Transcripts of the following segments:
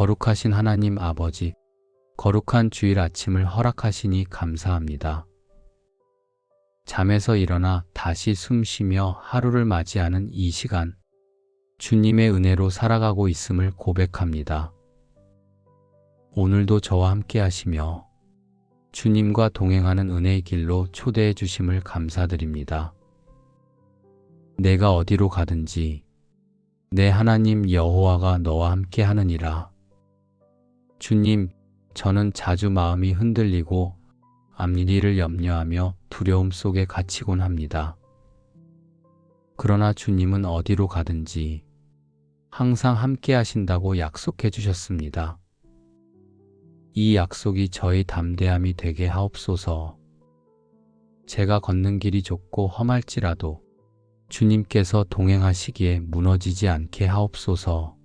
거룩하신 하나님 아버지, 거룩한 주일 아침을 허락하시니 감사합니다. 잠에서 일어나 다시 숨 쉬며 하루를 맞이하는 이 시간, 주님의 은혜로 살아가고 있음을 고백합니다. 오늘도 저와 함께 하시며 주님과 동행하는 은혜의 길로 초대해 주심을 감사드립니다. 내가 어디로 가든지 내 하나님 여호와가 너와 함께 하느니라. 주님, 저는 자주 마음이 흔들리고 앞일을 염려하며 두려움 속에 갇히곤 합니다. 그러나 주님은 어디로 가든지 항상 함께 하신다고 약속해 주셨습니다. 이 약속이 저의 담대함이 되게 하옵소서. 제가 걷는 길이 좁고 험할지라도 주님께서 동행하시기에 무너지지 않게 하옵소서.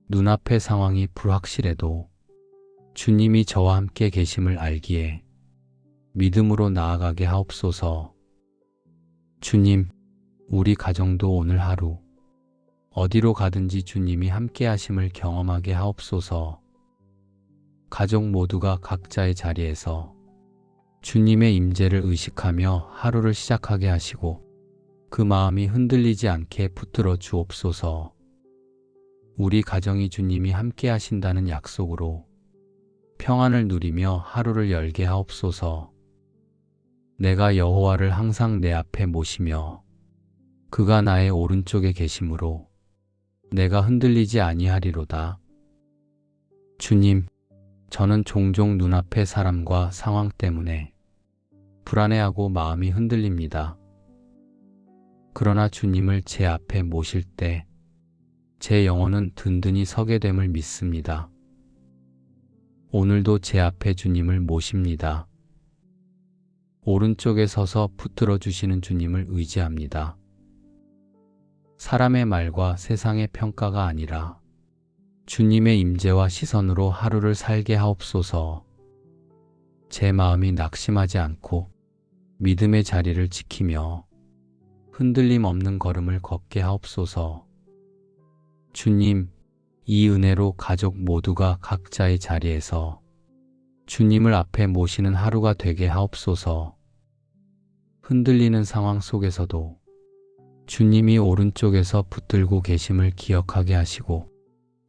눈앞의 상황이 불확실해도 주님이 저와 함께 계심을 알기에 믿음으로 나아가게 하옵소서. 주님, 우리 가정도 오늘 하루 어디로 가든지 주님이 함께 하심을 경험하게 하옵소서. 가족 모두가 각자의 자리에서 주님의 임재를 의식하며 하루를 시작하게 하시고 그 마음이 흔들리지 않게 붙들어 주옵소서. 우리 가정이 주님이 함께 하신다는 약속으로 평안을 누리며 하루를 열게 하옵소서. 내가 여호와를 항상 내 앞에 모시며 그가 나의 오른쪽에 계심으로 내가 흔들리지 아니하리로다. 주님, 저는 종종 눈앞의 사람과 상황 때문에 불안해하고 마음이 흔들립니다. 그러나 주님을 제 앞에 모실 때 제 영혼은 든든히 서게 됨을 믿습니다. 오늘도 제 앞에 주님을 모십니다. 오른쪽에 서서 붙들어 주시는 주님을 의지합니다. 사람의 말과 세상의 평가가 아니라 주님의 임재와 시선으로 하루를 살게 하옵소서. 제 마음이 낙심하지 않고 믿음의 자리를 지키며 흔들림 없는 걸음을 걷게 하옵소서. 주님, 이 은혜로 가족 모두가 각자의 자리에서 주님을 앞에 모시는 하루가 되게 하옵소서. 흔들리는 상황 속에서도 주님이 오른쪽에서 붙들고 계심을 기억하게 하시고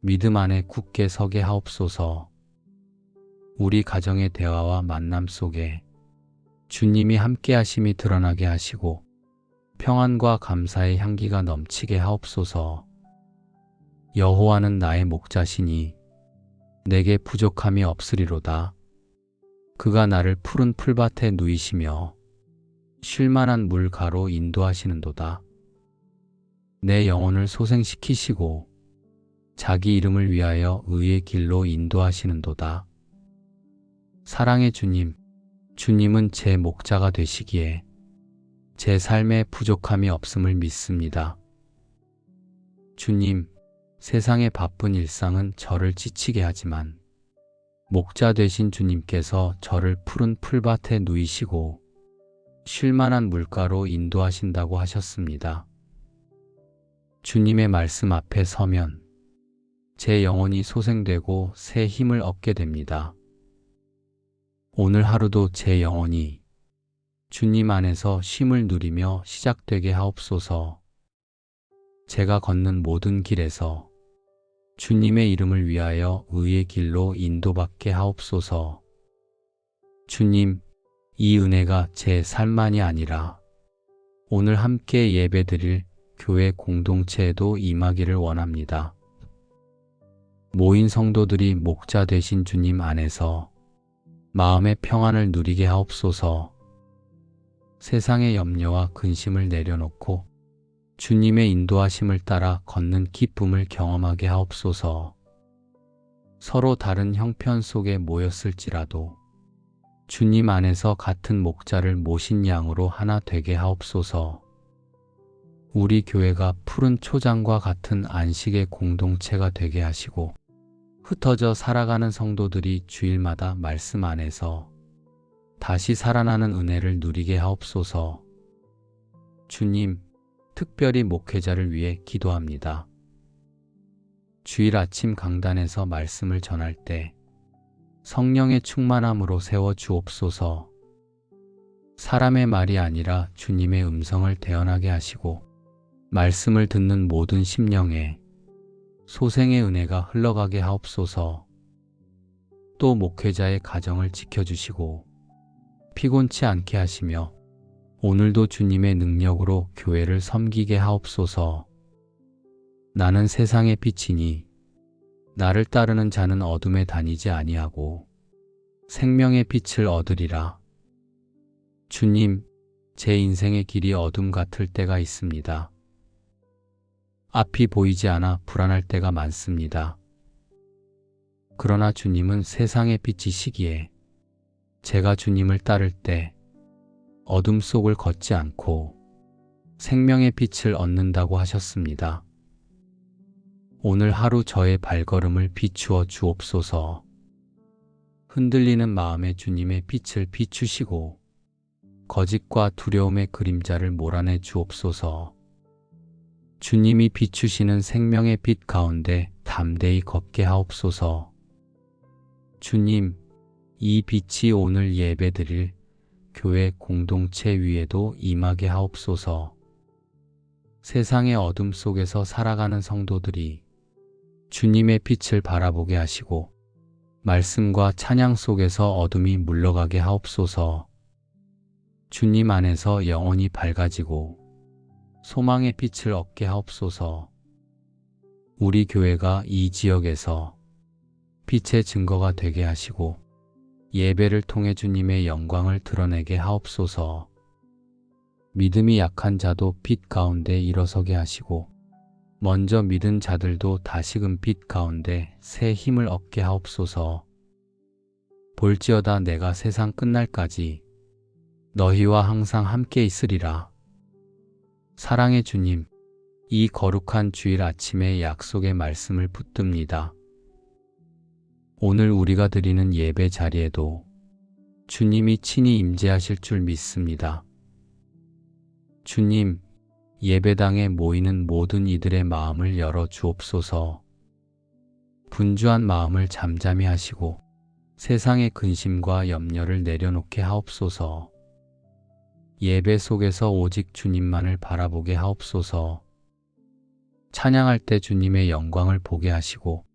믿음 안에 굳게 서게 하옵소서. 우리 가정의 대화와 만남 속에 주님이 함께 하심이 드러나게 하시고 평안과 감사의 향기가 넘치게 하옵소서. 여호와는 나의 목자시니 내게 부족함이 없으리로다. 그가 나를 푸른 풀밭에 누이시며 쉴만한 물가로 인도하시는도다. 내 영혼을 소생시키시고 자기 이름을 위하여 의의 길로 인도하시는도다. 사랑의 주님, 주님은 제 목자가 되시기에 제 삶에 부족함이 없음을 믿습니다. 주님, 세상의 바쁜 일상은 저를 지치게 하지만 목자 되신 주님께서 저를 푸른 풀밭에 누이시고 쉴만한 물가로 인도하신다고 하셨습니다. 주님의 말씀 앞에 서면 제 영혼이 소생되고 새 힘을 얻게 됩니다. 오늘 하루도 제 영혼이 주님 안에서 쉼을 누리며 시작되게 하옵소서. 제가 걷는 모든 길에서 주님의 이름을 위하여 의의 길로 인도받게 하옵소서. 주님, 이 은혜가 제 삶만이 아니라 오늘 함께 예배드릴 교회 공동체에도 임하기를 원합니다. 모인 성도들이 목자 되신 주님 안에서 마음의 평안을 누리게 하옵소서. 세상의 염려와 근심을 내려놓고 주님의 인도하심을 따라 걷는 기쁨을 경험하게 하옵소서. 서로 다른 형편 속에 모였을지라도 주님 안에서 같은 목자를 모신 양으로 하나 되게 하옵소서. 우리 교회가 푸른 초장과 같은 안식의 공동체가 되게 하시고 흩어져 살아가는 성도들이 주일마다 말씀 안에서 다시 살아나는 은혜를 누리게 하옵소서. 주님, 특별히 목회자를 위해 기도합니다. 주일 아침 강단에서 말씀을 전할 때 성령의 충만함으로 세워 주옵소서. 사람의 말이 아니라 주님의 음성을 대언하게 하시고 말씀을 듣는 모든 심령에 소생의 은혜가 흘러가게 하옵소서. 또 목회자의 가정을 지켜주시고 피곤치 않게 하시며 오늘도 주님의 능력으로 교회를 섬기게 하옵소서. 나는 세상의 빛이니 나를 따르는 자는 어둠에 다니지 아니하고 생명의 빛을 얻으리라. 주님, 제 인생의 길이 어둠 같을 때가 있습니다. 앞이 보이지 않아 불안할 때가 많습니다. 그러나 주님은 세상의 빛이시기에 제가 주님을 따를 때 어둠 속을 걷지 않고 생명의 빛을 얻는다고 하셨습니다. 오늘 하루 저의 발걸음을 비추어 주옵소서. 흔들리는 마음에 주님의 빛을 비추시고 거짓과 두려움의 그림자를 몰아내 주옵소서. 주님이 비추시는 생명의 빛 가운데 담대히 걷게 하옵소서. 주님, 이 빛이 오늘 예배드릴 교회 공동체 위에도 임하게 하옵소서. 세상의 어둠 속에서 살아가는 성도들이 주님의 빛을 바라보게 하시고 말씀과 찬양 속에서 어둠이 물러가게 하옵소서. 주님 안에서 영혼이 밝아지고 소망의 빛을 얻게 하옵소서. 우리 교회가 이 지역에서 빛의 증거가 되게 하시고 예배를 통해 주님의 영광을 드러내게 하옵소서. 믿음이 약한 자도 빛 가운데 일어서게 하시고 먼저 믿은 자들도 다시금 빛 가운데 새 힘을 얻게 하옵소서. 볼지어다 내가 세상 끝날까지 너희와 항상 함께 있으리라. 사랑의 주님, 이 거룩한 주일 아침에 약속의 말씀을 붙듭니다. 오늘 우리가 드리는 예배 자리에도 주님이 친히 임재하실 줄 믿습니다. 주님, 예배당에 모이는 모든 이들의 마음을 열어 주옵소서. 분주한 마음을 잠잠히 하시고 세상의 근심과 염려를 내려놓게 하옵소서. 예배 속에서 오직 주님만을 바라보게 하옵소서. 찬양할 때 주님의 영광을 보게 하시고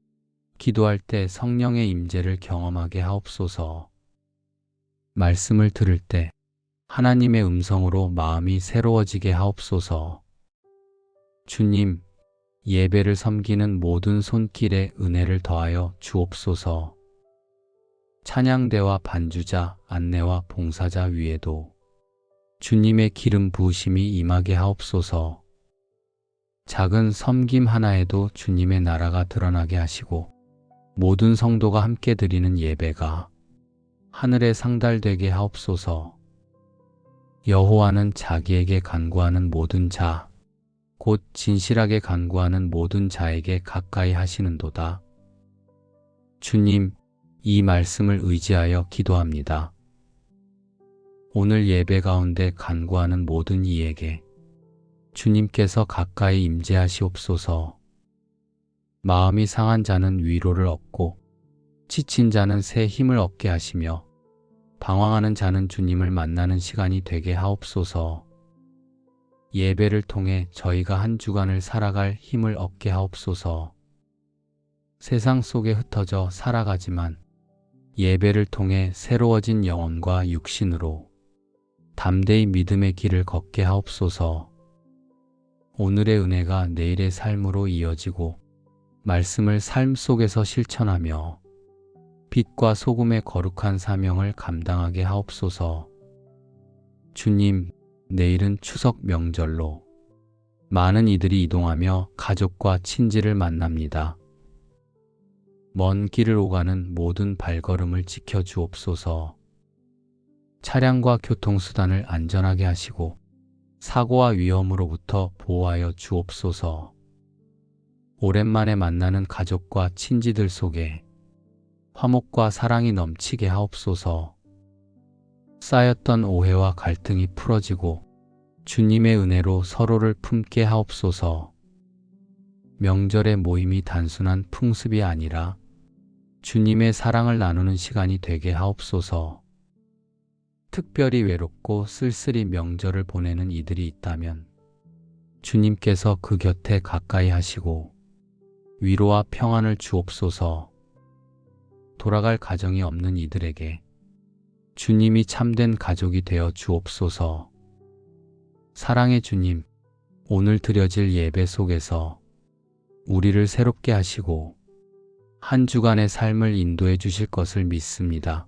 기도할 때 성령의 임재를 경험하게 하옵소서. 말씀을 들을 때 하나님의 음성으로 마음이 새로워지게 하옵소서. 주님, 예배를 섬기는 모든 손길에 은혜를 더하여 주옵소서. 찬양대와 반주자, 안내와 봉사자 위에도 주님의 기름 부으심이 임하게 하옵소서. 작은 섬김 하나에도 주님의 나라가 드러나게 하시고 모든 성도가 함께 드리는 예배가 하늘에 상달되게 하옵소서. 여호와는 자기에게 간구하는 모든 자, 곧 진실하게 간구하는 모든 자에게 가까이 하시는도다. 주님, 이 말씀을 의지하여 기도합니다. 오늘 예배 가운데 간구하는 모든 이에게 주님께서 가까이 임재하시옵소서. 마음이 상한 자는 위로를 얻고 지친 자는 새 힘을 얻게 하시며 방황하는 자는 주님을 만나는 시간이 되게 하옵소서. 예배를 통해 저희가 한 주간을 살아갈 힘을 얻게 하옵소서. 세상 속에 흩어져 살아가지만 예배를 통해 새로워진 영혼과 육신으로 담대히 믿음의 길을 걷게 하옵소서. 오늘의 은혜가 내일의 삶으로 이어지고 말씀을 삶 속에서 실천하며 빛과 소금의 거룩한 사명을 감당하게 하옵소서. 주님, 내일은 추석 명절로 많은 이들이 이동하며 가족과 친지를 만납니다. 먼 길을 오가는 모든 발걸음을 지켜주옵소서. 차량과 교통수단을 안전하게 하시고 사고와 위험으로부터 보호하여 주옵소서. 오랜만에 만나는 가족과 친지들 속에 화목과 사랑이 넘치게 하옵소서. 쌓였던 오해와 갈등이 풀어지고 주님의 은혜로 서로를 품게 하옵소서. 명절의 모임이 단순한 풍습이 아니라 주님의 사랑을 나누는 시간이 되게 하옵소서. 특별히 외롭고 쓸쓸히 명절을 보내는 이들이 있다면 주님께서 그 곁에 가까이 하시고 위로와 평안을 주옵소서. 돌아갈 가정이 없는 이들에게 주님이 참된 가족이 되어 주옵소서. 사랑의 주님, 오늘 드려질 예배 속에서 우리를 새롭게 하시고 한 주간의 삶을 인도해 주실 것을 믿습니다.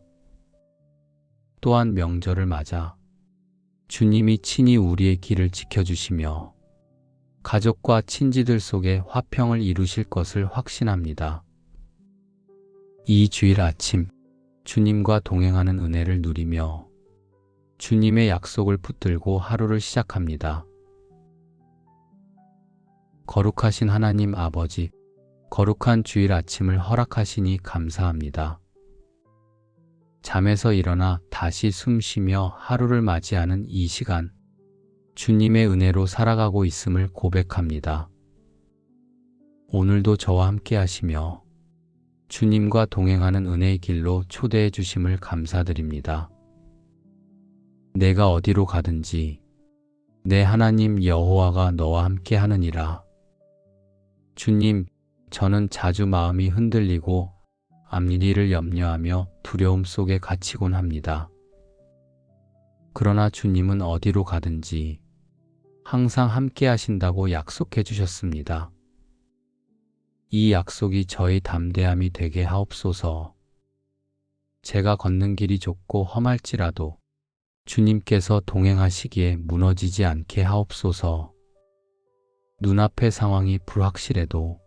또한 명절을 맞아 주님이 친히 우리의 길을 지켜주시며 가족과 친지들 속에 화평을 이루실 것을 확신합니다. 이 주일 아침 주님과 동행하는 은혜를 누리며 주님의 약속을 붙들고 하루를 시작합니다. 거룩하신 하나님 아버지, 거룩한 주일 아침을 허락하시니 감사합니다. 잠에서 일어나 다시 숨 쉬며 하루를 맞이하는 이 시간, 주님의 은혜로 살아가고 있음을 고백합니다. 오늘도 저와 함께 하시며 주님과 동행하는 은혜의 길로 초대해 주심을 감사드립니다. 내가 어디로 가든지 내 하나님 여호와가 너와 함께 하느니라. 주님, 저는 자주 마음이 흔들리고 앞일을 염려하며 두려움 속에 갇히곤 합니다. 그러나 주님은 어디로 가든지 항상 함께 하신다고 약속해 주셨습니다. 이 약속이 저의 담대함이 되게 하옵소서. 제가 걷는 길이 좁고 험할지라도 주님께서 동행하시기에 무너지지 않게 하옵소서. 눈앞의 상황이 불확실해도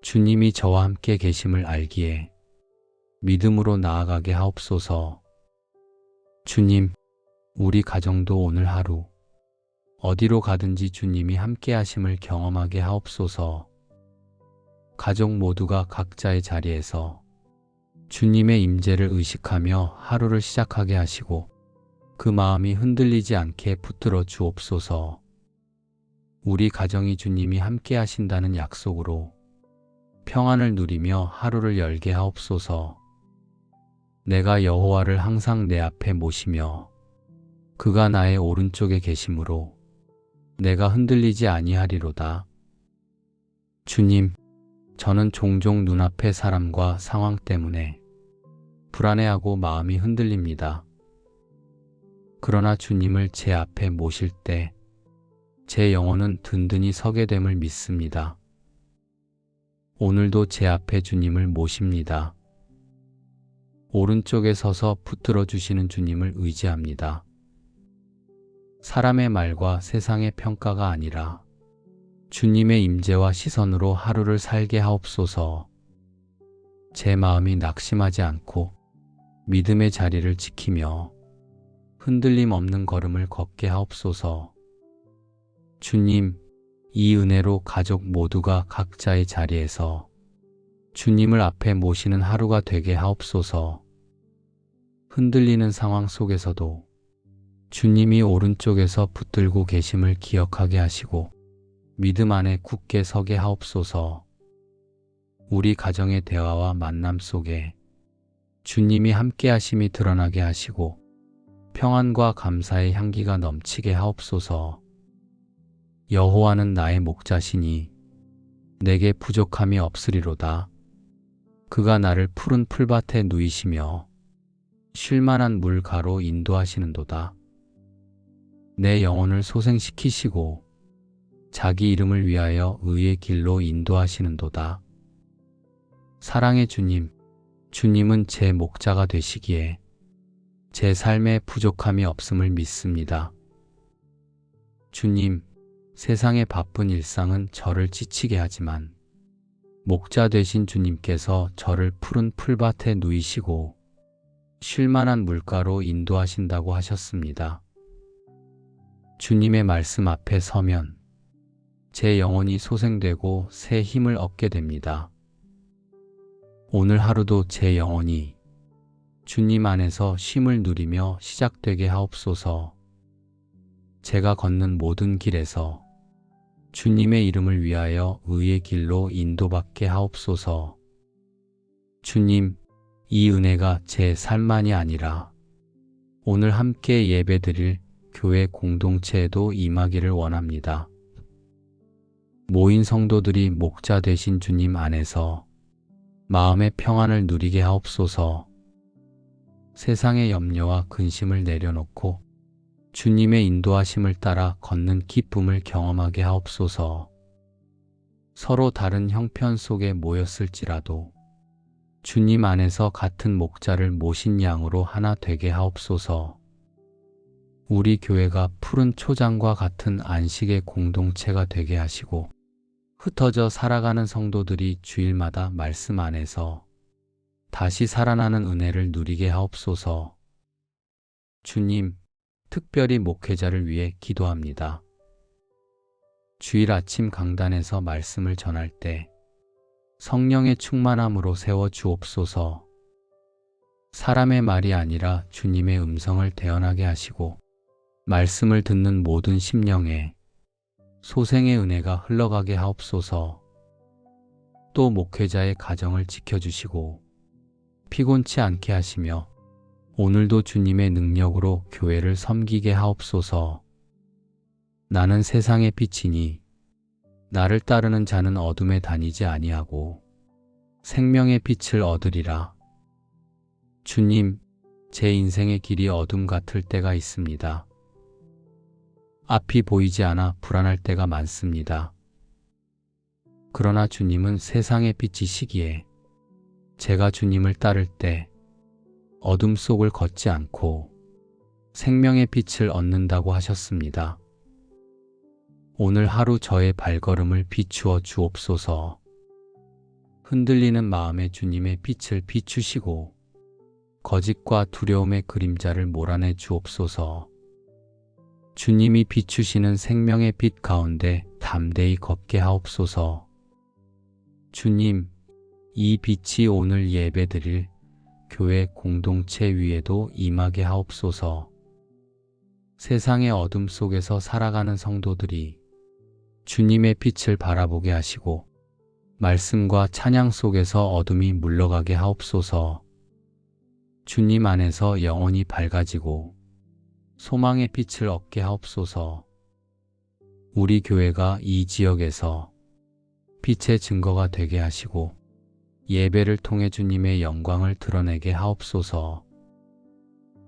주님이 저와 함께 계심을 알기에 믿음으로 나아가게 하옵소서. 주님, 우리 가정도 오늘 하루 어디로 가든지 주님이 함께 하심을 경험하게 하옵소서. 가족 모두가 각자의 자리에서 주님의 임재를 의식하며 하루를 시작하게 하시고 그 마음이 흔들리지 않게 붙들어 주옵소서. 우리 가정이 주님이 함께 하신다는 약속으로 평안을 누리며 하루를 열게 하옵소서. 내가 여호와를 항상 내 앞에 모시며 그가 나의 오른쪽에 계심으로 내가 흔들리지 아니하리로다. 주님, 저는 종종 눈앞의 사람과 상황 때문에 불안해하고 마음이 흔들립니다. 그러나 주님을 제 앞에 모실 때 제 영혼은 든든히 서게 됨을 믿습니다. 오늘도 제 앞에 주님을 모십니다. 오른쪽에 서서 붙들어 주시는 주님을 의지합니다. 사람의 말과 세상의 평가가 아니라 주님의 임재와 시선으로 하루를 살게 하옵소서. 제 마음이 낙심하지 않고 믿음의 자리를 지키며 흔들림 없는 걸음을 걷게 하옵소서. 주님, 이 은혜로 가족 모두가 각자의 자리에서 주님을 앞에 모시는 하루가 되게 하옵소서. 흔들리는 상황 속에서도 주님이 오른쪽에서 붙들고 계심을 기억하게 하시고 믿음 안에 굳게 서게 하옵소서. 우리 가정의 대화와 만남 속에 주님이 함께 하심이 드러나게 하시고 평안과 감사의 향기가 넘치게 하옵소서. 여호와는 나의 목자시니 내게 부족함이 없으리로다. 그가 나를 푸른 풀밭에 누이시며 쉴만한 물가로 인도하시는도다. 내 영혼을 소생시키시고 자기 이름을 위하여 의의 길로 인도하시는도다. 사랑의 주님, 주님은 제 목자가 되시기에 제 삶에 부족함이 없음을 믿습니다. 주님, 세상의 바쁜 일상은 저를 지치게 하지만 목자 되신 주님께서 저를 푸른 풀밭에 누이시고 쉴만한 물가로 인도하신다고 하셨습니다. 주님의 말씀 앞에 서면 제 영혼이 소생되고 새 힘을 얻게 됩니다. 오늘 하루도 제 영혼이 주님 안에서 쉼을 누리며 시작되게 하옵소서. 제가 걷는 모든 길에서 주님의 이름을 위하여 의의 길로 인도받게 하옵소서. 주님, 이 은혜가 제 삶만이 아니라 오늘 함께 예배드릴 교회 공동체에도 임하기를 원합니다. 모인 성도들이 목자 되신 주님 안에서 마음의 평안을 누리게 하옵소서. 세상의 염려와 근심을 내려놓고 주님의 인도하심을 따라 걷는 기쁨을 경험하게 하옵소서. 서로 다른 형편 속에 모였을지라도 주님 안에서 같은 목자를 모신 양으로 하나 되게 하옵소서. 우리 교회가 푸른 초장과 같은 안식의 공동체가 되게 하시고 흩어져 살아가는 성도들이 주일마다 말씀 안에서 다시 살아나는 은혜를 누리게 하옵소서. 주님, 특별히 목회자를 위해 기도합니다. 주일 아침 강단에서 말씀을 전할 때 성령의 충만함으로 세워 주옵소서. 사람의 말이 아니라 주님의 음성을 대언하게 하시고 말씀을 듣는 모든 심령에 소생의 은혜가 흘러가게 하옵소서. 또 목회자의 가정을 지켜주시고 피곤치 않게 하시며 오늘도 주님의 능력으로 교회를 섬기게 하옵소서. 나는 세상의 빛이니 나를 따르는 자는 어둠에 다니지 아니하고 생명의 빛을 얻으리라. 주님, 제 인생의 길이 어둠 같을 때가 있습니다. 앞이 보이지 않아 불안할 때가 많습니다. 그러나 주님은 세상의 빛이시기에 제가 주님을 따를 때 어둠 속을 걷지 않고 생명의 빛을 얻는다고 하셨습니다. 오늘 하루 저의 발걸음을 비추어 주옵소서. 흔들리는 마음에 주님의 빛을 비추시고 거짓과 두려움의 그림자를 몰아내 주옵소서. 주님이 비추시는 생명의 빛 가운데 담대히 걷게 하옵소서. 주님, 이 빛이 오늘 예배드릴 교회 공동체 위에도 임하게 하옵소서. 세상의 어둠 속에서 살아가는 성도들이 주님의 빛을 바라보게 하시고 말씀과 찬양 속에서 어둠이 물러가게 하옵소서. 주님 안에서 영혼이 밝아지고 소망의 빛을 얻게 하옵소서. 우리 교회가 이 지역에서 빛의 증거가 되게 하시고 예배를 통해 주님의 영광을 드러내게 하옵소서.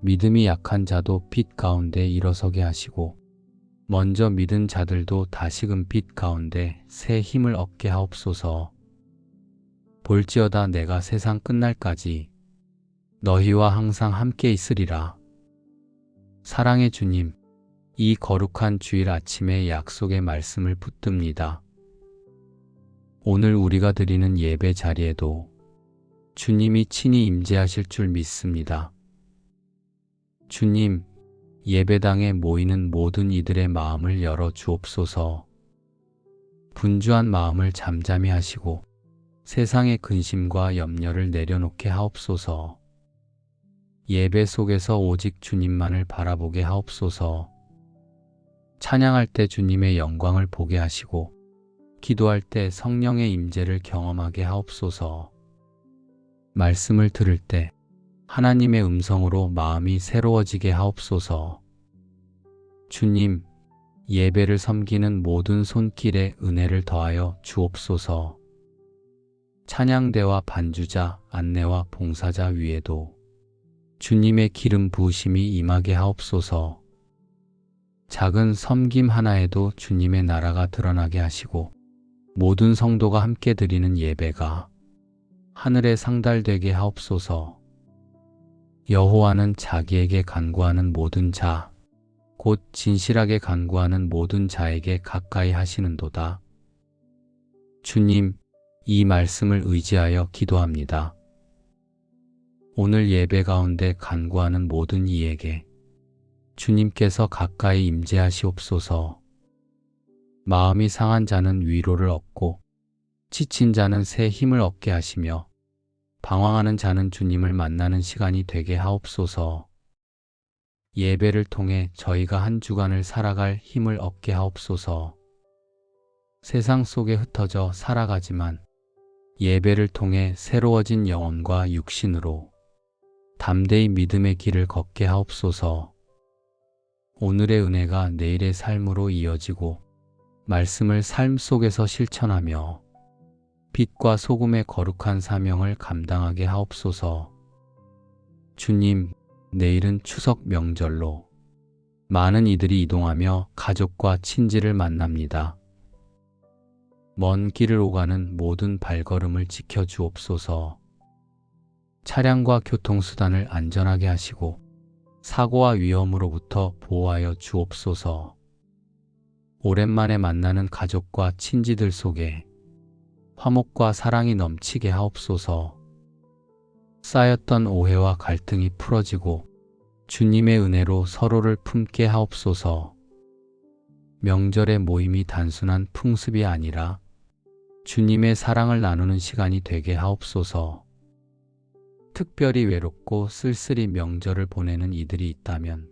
믿음이 약한 자도 빛 가운데 일어서게 하시고 먼저 믿은 자들도 다시금 빛 가운데 새 힘을 얻게 하옵소서. 볼지어다 내가 세상 끝날까지 너희와 항상 함께 있으리라. 사랑의 주님, 이 거룩한 주일 아침에 약속의 말씀을 붙듭니다. 오늘 우리가 드리는 예배 자리에도 주님이 친히 임재하실 줄 믿습니다. 주님, 예배당에 모이는 모든 이들의 마음을 열어 주옵소서. 분주한 마음을 잠잠히 하시고 세상의 근심과 염려를 내려놓게 하옵소서. 예배 속에서 오직 주님만을 바라보게 하옵소서. 찬양할 때 주님의 영광을 보게 하시고 기도할 때 성령의 임재를 경험하게 하옵소서. 말씀을 들을 때 하나님의 음성으로 마음이 새로워지게 하옵소서. 주님, 예배를 섬기는 모든 손길에 은혜를 더하여 주옵소서. 찬양대와 반주자, 안내와 봉사자 위에도 주님의 기름 부으심이 임하게 하옵소서. 작은 섬김 하나에도 주님의 나라가 드러나게 하시고 모든 성도가 함께 드리는 예배가 하늘에 상달되게 하옵소서. 여호와는 자기에게 간구하는 모든 자, 곧 진실하게 간구하는 모든 자에게 가까이 하시는도다. 주님, 이 말씀을 의지하여 기도합니다. 오늘 예배 가운데 간구하는 모든 이에게 주님께서 가까이 임재하시옵소서. 마음이 상한 자는 위로를 얻고 지친 자는 새 힘을 얻게 하시며 방황하는 자는 주님을 만나는 시간이 되게 하옵소서. 예배를 통해 저희가 한 주간을 살아갈 힘을 얻게 하옵소서. 세상 속에 흩어져 살아가지만 예배를 통해 새로워진 영혼과 육신으로 담대히 믿음의 길을 걷게 하옵소서. 오늘의 은혜가 내일의 삶으로 이어지고 말씀을 삶 속에서 실천하며 빛과 소금의 거룩한 사명을 감당하게 하옵소서. 주님, 내일은 추석 명절로 많은 이들이 이동하며 가족과 친지를 만납니다. 먼 길을 오가는 모든 발걸음을 지켜주옵소서. 차량과 교통수단을 안전하게 하시고 사고와 위험으로부터 보호하여 주옵소서. 오랜만에 만나는 가족과 친지들 속에 화목과 사랑이 넘치게 하옵소서. 쌓였던 오해와 갈등이 풀어지고 주님의 은혜로 서로를 품게 하옵소서. 명절의 모임이 단순한 풍습이 아니라 주님의 사랑을 나누는 시간이 되게 하옵소서. 특별히 외롭고 쓸쓸히 명절을 보내는 이들이 있다면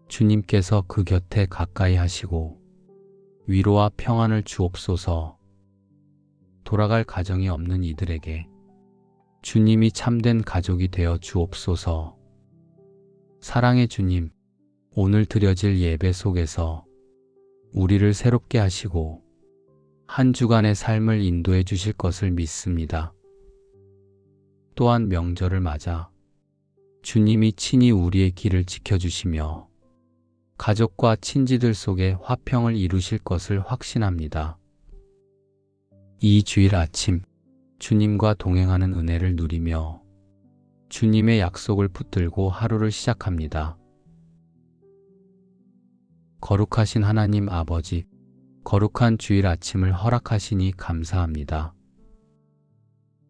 주님께서 그 곁에 가까이 하시고 위로와 평안을 주옵소서. 돌아갈 가정이 없는 이들에게 주님이 참된 가족이 되어 주옵소서. 사랑의 주님, 오늘 드려질 예배 속에서 우리를 새롭게 하시고 한 주간의 삶을 인도해 주실 것을 믿습니다. 또한 명절을 맞아 주님이 친히 우리의 길을 지켜주시며 가족과 친지들 속에 화평을 이루실 것을 확신합니다. 이 주일 아침 주님과 동행하는 은혜를 누리며 주님의 약속을 붙들고 하루를 시작합니다. 거룩하신 하나님 아버지, 거룩한 주일 아침을 허락하시니 감사합니다.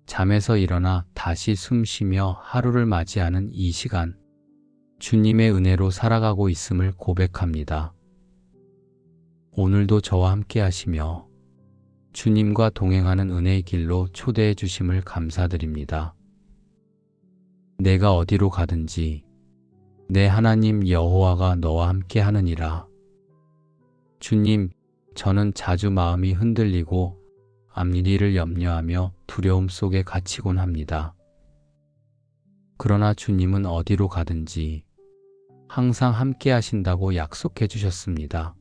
잠에서 일어나 다시 숨쉬며 하루를 맞이하는 이 시간, 주님의 은혜로 살아가고 있음을 고백합니다. 오늘도 저와 함께 하시며 주님과 동행하는 은혜의 길로 초대해 주심을 감사드립니다. 내가 어디로 가든지 내 하나님 여호와가 너와 함께 하느니라. 주님, 저는 자주 마음이 흔들리고 앞일을 염려하며 두려움 속에 갇히곤 합니다. 그러나 주님은 어디로 가든지 항상 함께 하신다고 약속해 주셨습니다.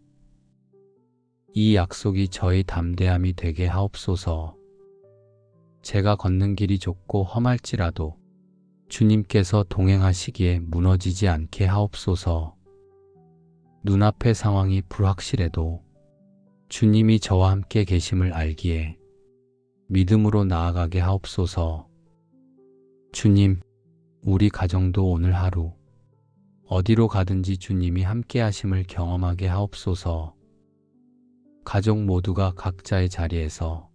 이 약속이 저의 담대함이 되게 하옵소서. 제가 걷는 길이 좁고 험할지라도 주님께서 동행하시기에 무너지지 않게 하옵소서. 눈앞의 상황이 불확실해도 주님이 저와 함께 계심을 알기에 믿음으로 나아가게 하옵소서. 주님, 우리 가정도 오늘 하루 어디로 가든지 주님이 함께 하심을 경험하게 하옵소서. 가족 모두가 각자의 자리에서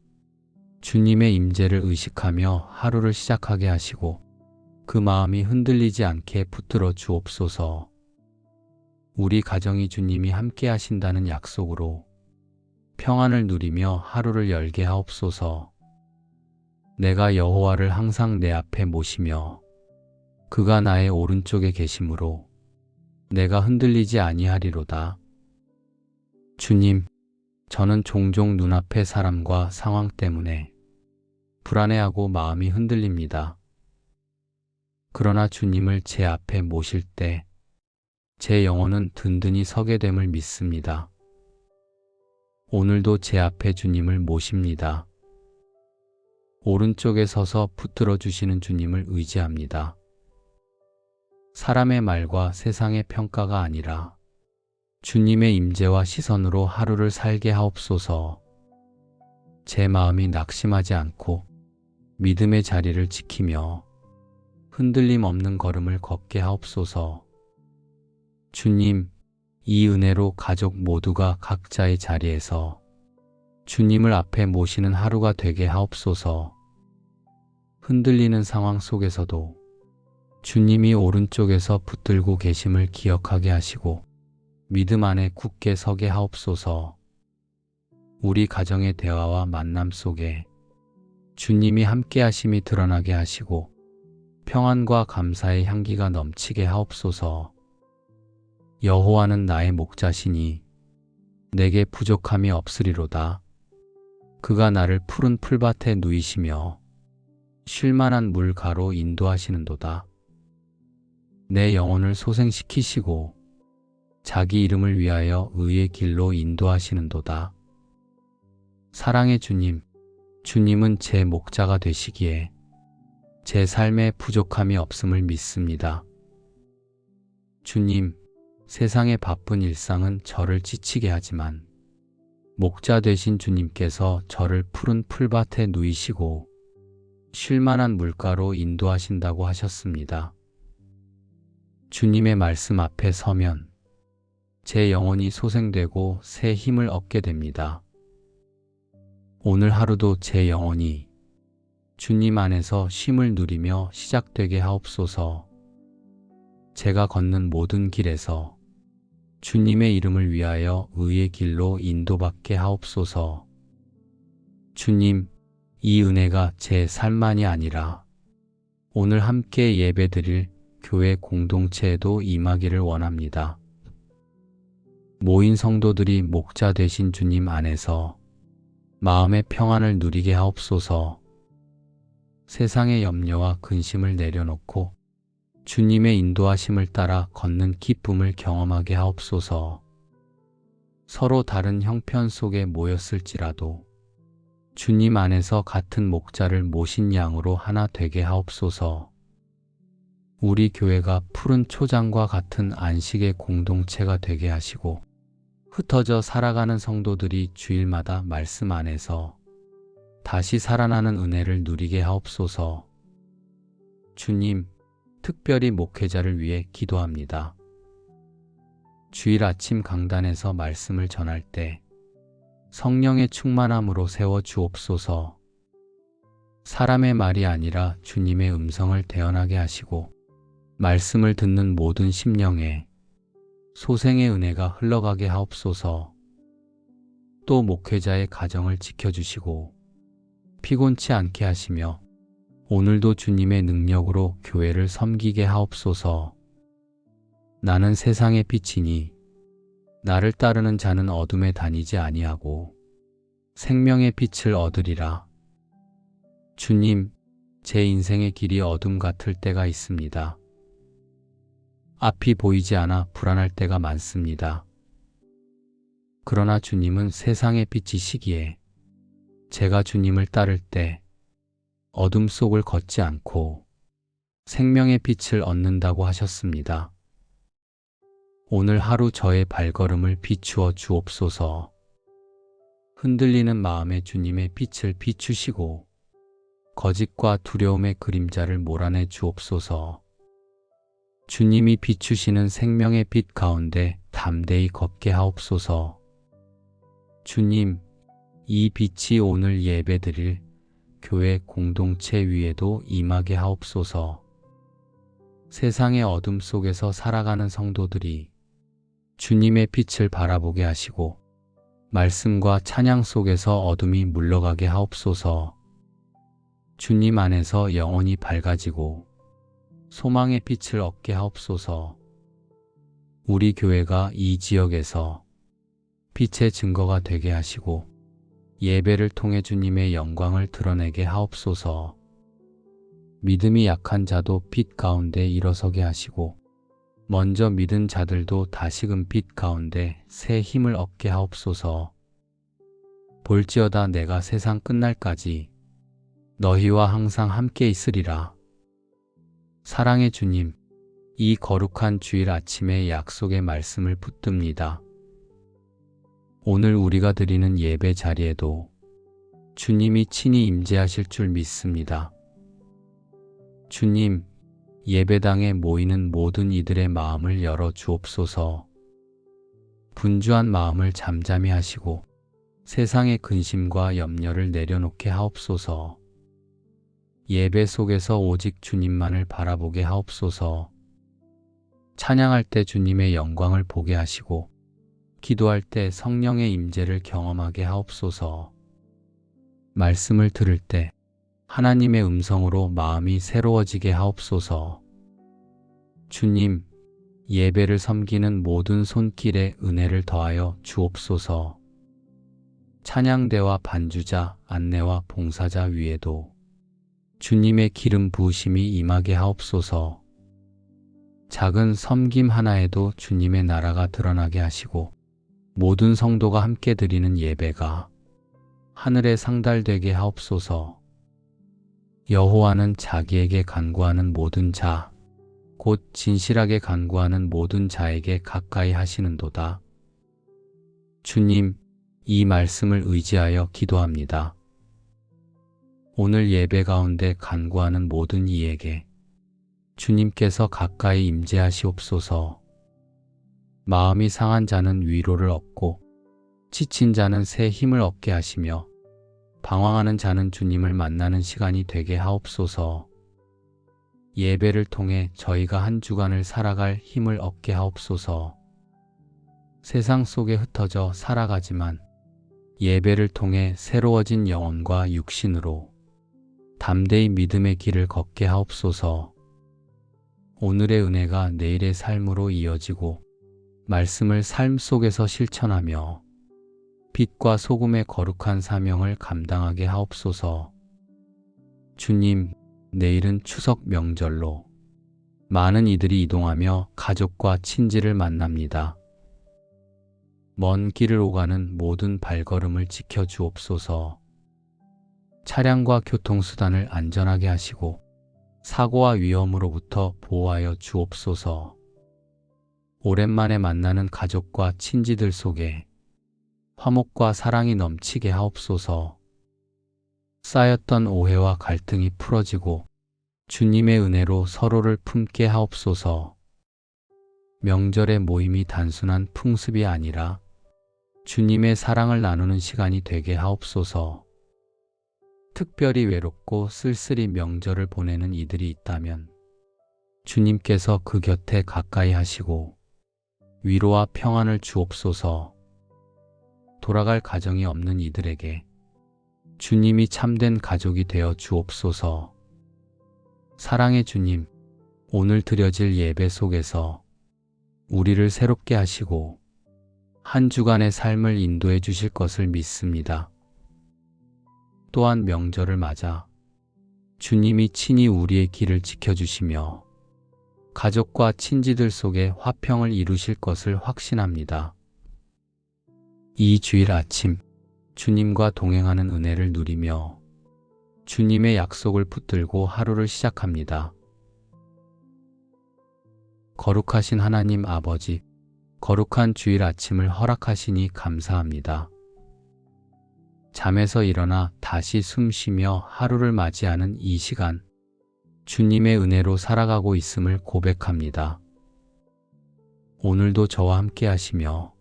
주님의 임재를 의식하며 하루를 시작하게 하시고 그 마음이 흔들리지 않게 붙들어 주옵소서. 우리 가정이 주님이 함께 하신다는 약속으로 평안을 누리며 하루를 열게 하옵소서. 내가 여호와를 항상 내 앞에 모시며 그가 나의 오른쪽에 계심으로 내가 흔들리지 아니하리로다. 주님, 저는 종종 눈앞의 사람과 상황 때문에 불안해하고 마음이 흔들립니다. 그러나 주님을 제 앞에 모실 때 제 영혼은 든든히 서게 됨을 믿습니다. 오늘도 제 앞에 주님을 모십니다. 오른쪽에 서서 붙들어 주시는 주님을 의지합니다. 사람의 말과 세상의 평가가 아니라 주님의 임재와 시선으로 하루를 살게 하옵소서. 제 마음이 낙심하지 않고 믿음의 자리를 지키며 흔들림 없는 걸음을 걷게 하옵소서. 주님, 이 은혜로 가족 모두가 각자의 자리에서 주님을 앞에 모시는 하루가 되게 하옵소서. 흔들리는 상황 속에서도 주님이 오른쪽에서 붙들고 계심을 기억하게 하시고 믿음 안에 굳게 서게 하옵소서. 우리 가정의 대화와 만남 속에 주님이 함께 하심이 드러나게 하시고 평안과 감사의 향기가 넘치게 하옵소서. 여호와는 나의 목자시니 내게 부족함이 없으리로다. 그가 나를 푸른 풀밭에 누이시며 쉴만한 물가로 인도하시는도다. 내 영혼을 소생시키시고 자기 이름을 위하여 의의 길로 인도하시는도다. 사랑의 주님, 주님은 제 목자가 되시기에 제 삶에 부족함이 없음을 믿습니다. 주님, 세상의 바쁜 일상은 저를 지치게 하지만 목자 되신 주님께서 저를 푸른 풀밭에 누이시고 쉴만한 물가로 인도하신다고 하셨습니다. 주님의 말씀 앞에 서면 제 영혼이 소생되고 새 힘을 얻게 됩니다. 오늘 하루도 제 영혼이 주님 안에서 쉼을 누리며 시작되게 하옵소서. 제가 걷는 모든 길에서 주님의 이름을 위하여 의의 길로 인도받게 하옵소서. 주님, 이 은혜가 제 삶만이 아니라 오늘 함께 예배드릴 교회 공동체에도 임하기를 원합니다. 모인 성도들이 목자 되신 주님 안에서 마음의 평안을 누리게 하옵소서. 세상의 염려와 근심을 내려놓고 주님의 인도하심을 따라 걷는 기쁨을 경험하게 하옵소서. 서로 다른 형편 속에 모였을지라도 주님 안에서 같은 목자를 모신 양으로 하나 되게 하옵소서. 우리 교회가 푸른 초장과 같은 안식의 공동체가 되게 하시고 흩어져 살아가는 성도들이 주일마다 말씀 안에서 다시 살아나는 은혜를 누리게 하옵소서. 주님, 특별히 목회자를 위해 기도합니다. 주일 아침 강단에서 말씀을 전할 때 성령의 충만함으로 세워 주옵소서. 사람의 말이 아니라 주님의 음성을 대언하게 하시고 말씀을 듣는 모든 심령에 소생의 은혜가 흘러가게 하옵소서. 또 목회자의 가정을 지켜주시고 피곤치 않게 하시며 오늘도 주님의 능력으로 교회를 섬기게 하옵소서. 나는 세상의 빛이니 나를 따르는 자는 어둠에 다니지 아니하고 생명의 빛을 얻으리라. 주님, 제 인생의 길이 어둠 같을 때가 있습니다. 앞이 보이지 않아 불안할 때가 많습니다. 그러나 주님은 세상의 빛이시기에 제가 주님을 따를 때 어둠 속을 걷지 않고 생명의 빛을 얻는다고 하셨습니다. 오늘 하루 저의 발걸음을 비추어 주옵소서. 흔들리는 마음에 주님의 빛을 비추시고 거짓과 두려움의 그림자를 몰아내 주옵소서. 주님이 비추시는 생명의 빛 가운데 담대히 걷게 하옵소서. 주님, 이 빛이 오늘 예배드릴 교회 공동체 위에도 임하게 하옵소서. 세상의 어둠 속에서 살아가는 성도들이 주님의 빛을 바라보게 하시고 말씀과 찬양 속에서 어둠이 물러가게 하옵소서. 주님 안에서 영혼이 밝아지고 소망의 빛을 얻게 하옵소서. 우리 교회가 이 지역에서 빛의 증거가 되게 하시고 예배를 통해 주님의 영광을 드러내게 하옵소서. 믿음이 약한 자도 빛 가운데 일어서게 하시고 먼저 믿은 자들도 다시금 빛 가운데 새 힘을 얻게 하옵소서. 볼지어다 내가 세상 끝날까지 너희와 항상 함께 있으리라. 사랑의 주님, 이 거룩한 주일 아침에 약속의 말씀을 붙듭니다. 오늘 우리가 드리는 예배 자리에도 주님이 친히 임재하실 줄 믿습니다. 주님, 예배당에 모이는 모든 이들의 마음을 열어 주옵소서. 분주한 마음을 잠잠히 하시고 세상의 근심과 염려를 내려놓게 하옵소서. 예배 속에서 오직 주님만을 바라보게 하옵소서. 찬양할 때 주님의 영광을 보게 하시고 기도할 때 성령의 임재를 경험하게 하옵소서. 말씀을 들을 때 하나님의 음성으로 마음이 새로워지게 하옵소서. 주님, 예배를 섬기는 모든 손길에 은혜를 더하여 주옵소서. 찬양대와 반주자, 안내와 봉사자 위에도 주님의 기름 부으심이 임하게 하옵소서. 작은 섬김 하나에도 주님의 나라가 드러나게 하시고 모든 성도가 함께 드리는 예배가 하늘에 상달되게 하옵소서. 여호와는 자기에게 간구하는 모든 자, 곧 진실하게 간구하는 모든 자에게 가까이 하시는도다. 주님, 이 말씀을 의지하여 기도합니다. 오늘 예배 가운데 간구하는 모든 이에게 주님께서 가까이 임재하시옵소서. 마음이 상한 자는 위로를 얻고 지친 자는 새 힘을 얻게 하시며 방황하는 자는 주님을 만나는 시간이 되게 하옵소서. 예배를 통해 저희가 한 주간을 살아갈 힘을 얻게 하옵소서. 세상 속에 흩어져 살아가지만 예배를 통해 새로워진 영혼과 육신으로 담대히 믿음의 길을 걷게 하옵소서. 오늘의 은혜가 내일의 삶으로 이어지고 말씀을 삶 속에서 실천하며 빛과 소금의 거룩한 사명을 감당하게 하옵소서. 주님, 내일은 추석 명절로 많은 이들이 이동하며 가족과 친지를 만납니다. 먼 길을 오가는 모든 발걸음을 지켜주옵소서. 차량과 교통수단을 안전하게 하시고 사고와 위험으로부터 보호하여 주옵소서. 오랜만에 만나는 가족과 친지들 속에 화목과 사랑이 넘치게 하옵소서. 쌓였던 오해와 갈등이 풀어지고 주님의 은혜로 서로를 품게 하옵소서. 명절의 모임이 단순한 풍습이 아니라 주님의 사랑을 나누는 시간이 되게 하옵소서. 특별히 외롭고 쓸쓸히 명절을 보내는 이들이 있다면 주님께서 그 곁에 가까이 하시고 위로와 평안을 주옵소서. 돌아갈 가정이 없는 이들에게 주님이 참된 가족이 되어 주옵소서. 사랑의 주님, 오늘 드려질 예배 속에서 우리를 새롭게 하시고 한 주간의 삶을 인도해 주실 것을 믿습니다. 또한 명절을 맞아 주님이 친히 우리의 길을 지켜주시며 가족과 친지들 속에 화평을 이루실 것을 확신합니다. 이 주일 아침 주님과 동행하는 은혜를 누리며 주님의 약속을 붙들고 하루를 시작합니다. 거룩하신 하나님 아버지, 거룩한 주일 아침을 허락하시니 감사합니다. 잠에서 일어나 다시 숨쉬며 하루를 맞이하는 이 시간, 주님의 은혜로 살아가고 있음을 고백합니다. 오늘도 저와 함께 하시며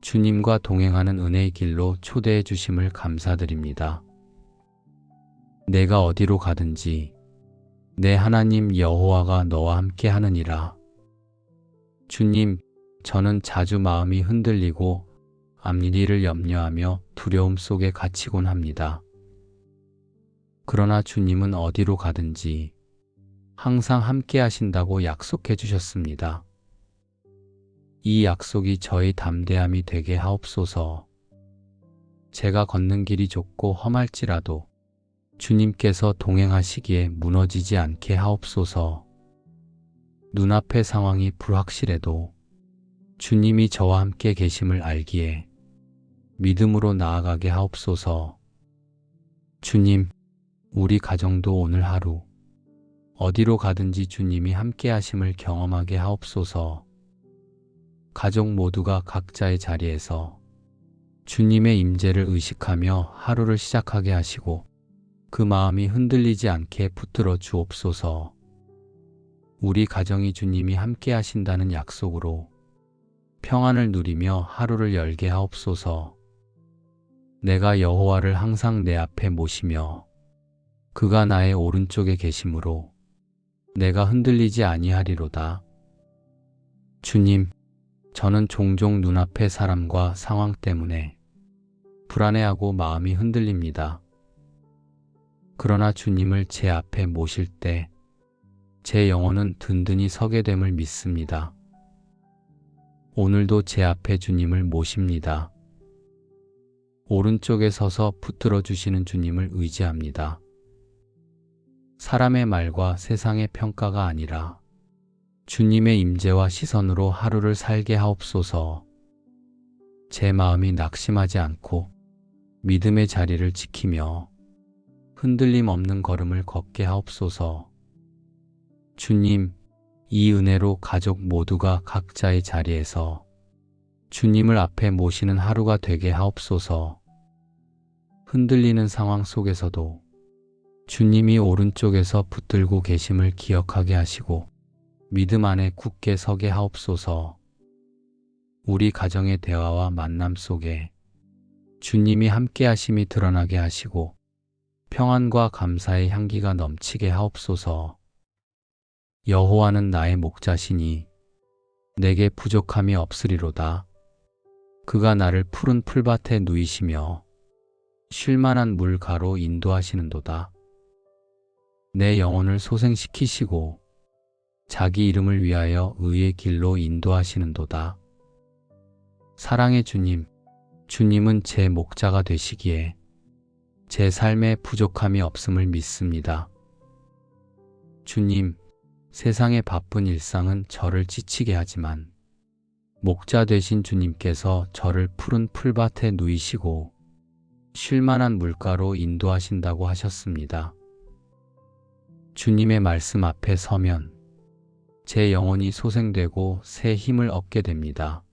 주님과 동행하는 은혜의 길로 초대해 주심을 감사드립니다. 내가 어디로 가든지 내 하나님 여호와가 너와 함께 하느니라. 주님, 저는 자주 마음이 흔들리고 앞일을 염려하며 두려움 속에 갇히곤 합니다. 그러나 주님은 어디로 가든지 항상 함께 하신다고 약속해 주셨습니다. 이 약속이 저의 담대함이 되게 하옵소서. 제가 걷는 길이 좁고 험할지라도 주님께서 동행하시기에 무너지지 않게 하옵소서. 눈앞의 상황이 불확실해도 주님이 저와 함께 계심을 알기에 믿음으로 나아가게 하옵소서. 주님, 우리 가정도 오늘 하루 어디로 가든지 주님이 함께 하심을 경험하게 하옵소서. 가족 모두가 각자의 자리에서 주님의 임재를 의식하며 하루를 시작하게 하시고 그 마음이 흔들리지 않게 붙들어 주옵소서. 우리 가정이 주님이 함께 하신다는 약속으로 평안을 누리며 하루를 열게 하옵소서. 내가 여호와를 항상 내 앞에 모시며 그가 나의 오른쪽에 계심으로 내가 흔들리지 아니하리로다. 주님, 저는 종종 눈앞의 사람과 상황 때문에 불안해하고 마음이 흔들립니다. 그러나 주님을 제 앞에 모실 때 제 영혼은 든든히 서게 됨을 믿습니다. 오늘도 제 앞에 주님을 모십니다. 오른쪽에 서서 붙들어 주시는 주님을 의지합니다. 사람의 말과 세상의 평가가 아니라 주님의 임재와 시선으로 하루를 살게 하옵소서. 제 마음이 낙심하지 않고 믿음의 자리를 지키며 흔들림 없는 걸음을 걷게 하옵소서. 주님, 이 은혜로 가족 모두가 각자의 자리에서 주님을 앞에 모시는 하루가 되게 하옵소서. 흔들리는 상황 속에서도 주님이 오른쪽에서 붙들고 계심을 기억하게 하시고 믿음 안에 굳게 서게 하옵소서. 우리 가정의 대화와 만남 속에 주님이 함께 하심이 드러나게 하시고 평안과 감사의 향기가 넘치게 하옵소서. 여호와는 나의 목자시니 내게 부족함이 없으리로다. 그가 나를 푸른 풀밭에 누이시며 쉴만한 물가로 인도하시는도다. 내 영혼을 소생시키시고 자기 이름을 위하여 의의 길로 인도하시는도다. 사랑의 주님, 주님은 제 목자가 되시기에 제 삶에 부족함이 없음을 믿습니다. 주님, 세상의 바쁜 일상은 저를 지치게 하지만 목자 되신 주님께서 저를 푸른 풀밭에 누이시고 쉴만한 물가로 인도하신다고 하셨습니다. 주님의 말씀 앞에 서면 제 영혼이 소생되고 새 힘을 얻게 됩니다.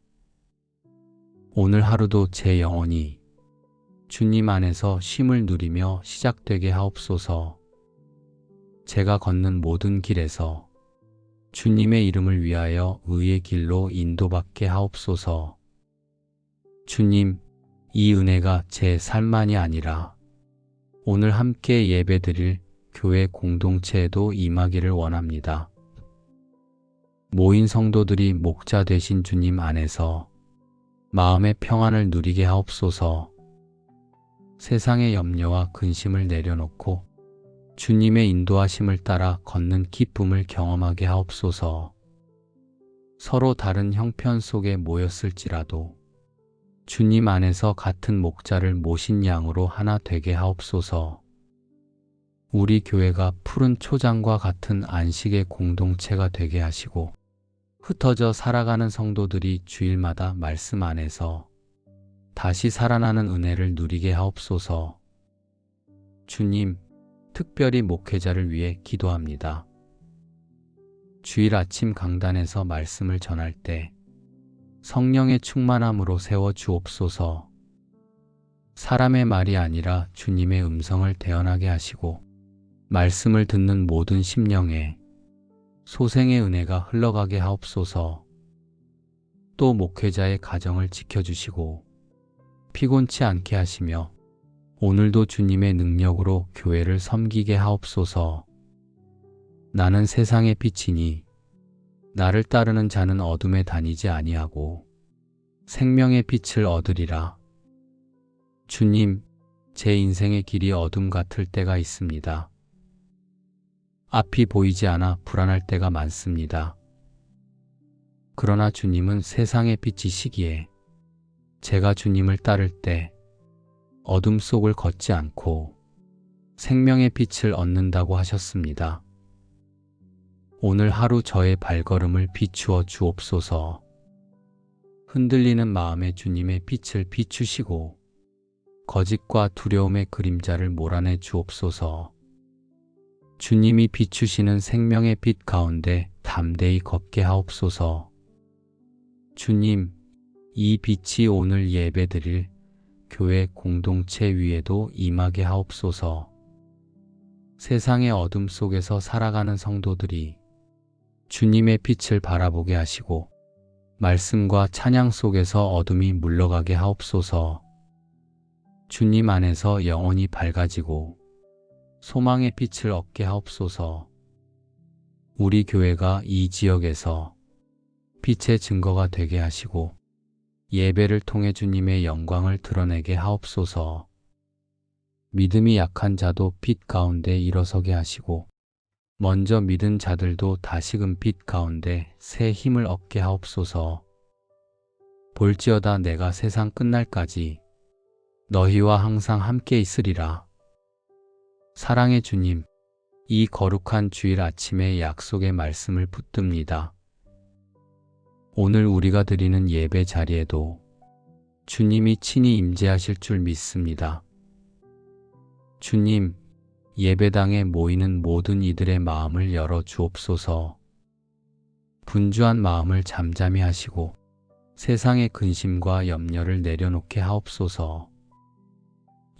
오늘 하루도 제 영혼이 주님 안에서 쉼을 누리며 시작되게 하옵소서. 제가 걷는 모든 길에서 주님의 이름을 위하여 의의 길로 인도받게 하옵소서. 주님, 이 은혜가 제 삶만이 아니라 오늘 함께 예배드릴 교회 공동체에도 임하기를 원합니다. 모인 성도들이 목자 되신 주님 안에서 마음의 평안을 누리게 하옵소서. 세상의 염려와 근심을 내려놓고 주님의 인도하심을 따라 걷는 기쁨을 경험하게 하옵소서. 서로 다른 형편 속에 모였을지라도 주님 안에서 같은 목자를 모신 양으로 하나 되게 하옵소서. 우리 교회가 푸른 초장과 같은 안식의 공동체가 되게 하시고 흩어져 살아가는 성도들이 주일마다 말씀 안에서 다시 살아나는 은혜를 누리게 하옵소서. 주님, 특별히 목회자를 위해 기도합니다. 주일 아침 강단에서 말씀을 전할 때 성령의 충만함으로 세워 주옵소서. 사람의 말이 아니라 주님의 음성을 대언하게 하시고 말씀을 듣는 모든 심령에 소생의 은혜가 흘러가게 하옵소서. 또 목회자의 가정을 지켜주시고 피곤치 않게 하시며 오늘도 주님의 능력으로 교회를 섬기게 하옵소서. 나는 세상의 빛이니 나를 따르는 자는 어둠에 다니지 아니하고 생명의 빛을 얻으리라. 주님, 제 인생의 길이 어둠 같을 때가 있습니다. 앞이 보이지 않아 불안할 때가 많습니다. 그러나 주님은 세상의 빛이시기에 제가 주님을 따를 때 어둠 속을 걷지 않고 생명의 빛을 얻는다고 하셨습니다. 오늘 하루 저의 발걸음을 비추어 주옵소서. 흔들리는 마음에 주님의 빛을 비추시고 거짓과 두려움의 그림자를 몰아내 주옵소서. 주님이 비추시는 생명의 빛 가운데 담대히 걷게 하옵소서. 주님, 이 빛이 오늘 예배드릴 교회 공동체 위에도 임하게 하옵소서. 세상의 어둠 속에서 살아가는 성도들이 주님의 빛을 바라보게 하시고 말씀과 찬양 속에서 어둠이 물러가게 하옵소서. 주님 안에서 영혼이 밝아지고 소망의 빛을 얻게 하옵소서. 우리 교회가 이 지역에서 빛의 증거가 되게 하시고 예배를 통해 주님의 영광을 드러내게 하옵소서. 믿음이 약한 자도 빛 가운데 일어서게 하시고 먼저 믿은 자들도 다시금 빛 가운데 새 힘을 얻게 하옵소서. 볼지어다 내가 세상 끝날까지 너희와 항상 함께 있으리라. 사랑의 주님, 이 거룩한 주일 아침에 약속의 말씀을 붙듭니다. 오늘 우리가 드리는 예배 자리에도 주님이 친히 임재하실 줄 믿습니다. 주님, 예배당에 모이는 모든 이들의 마음을 열어 주옵소서. 분주한 마음을 잠잠히 하시고 세상의 근심과 염려를 내려놓게 하옵소서.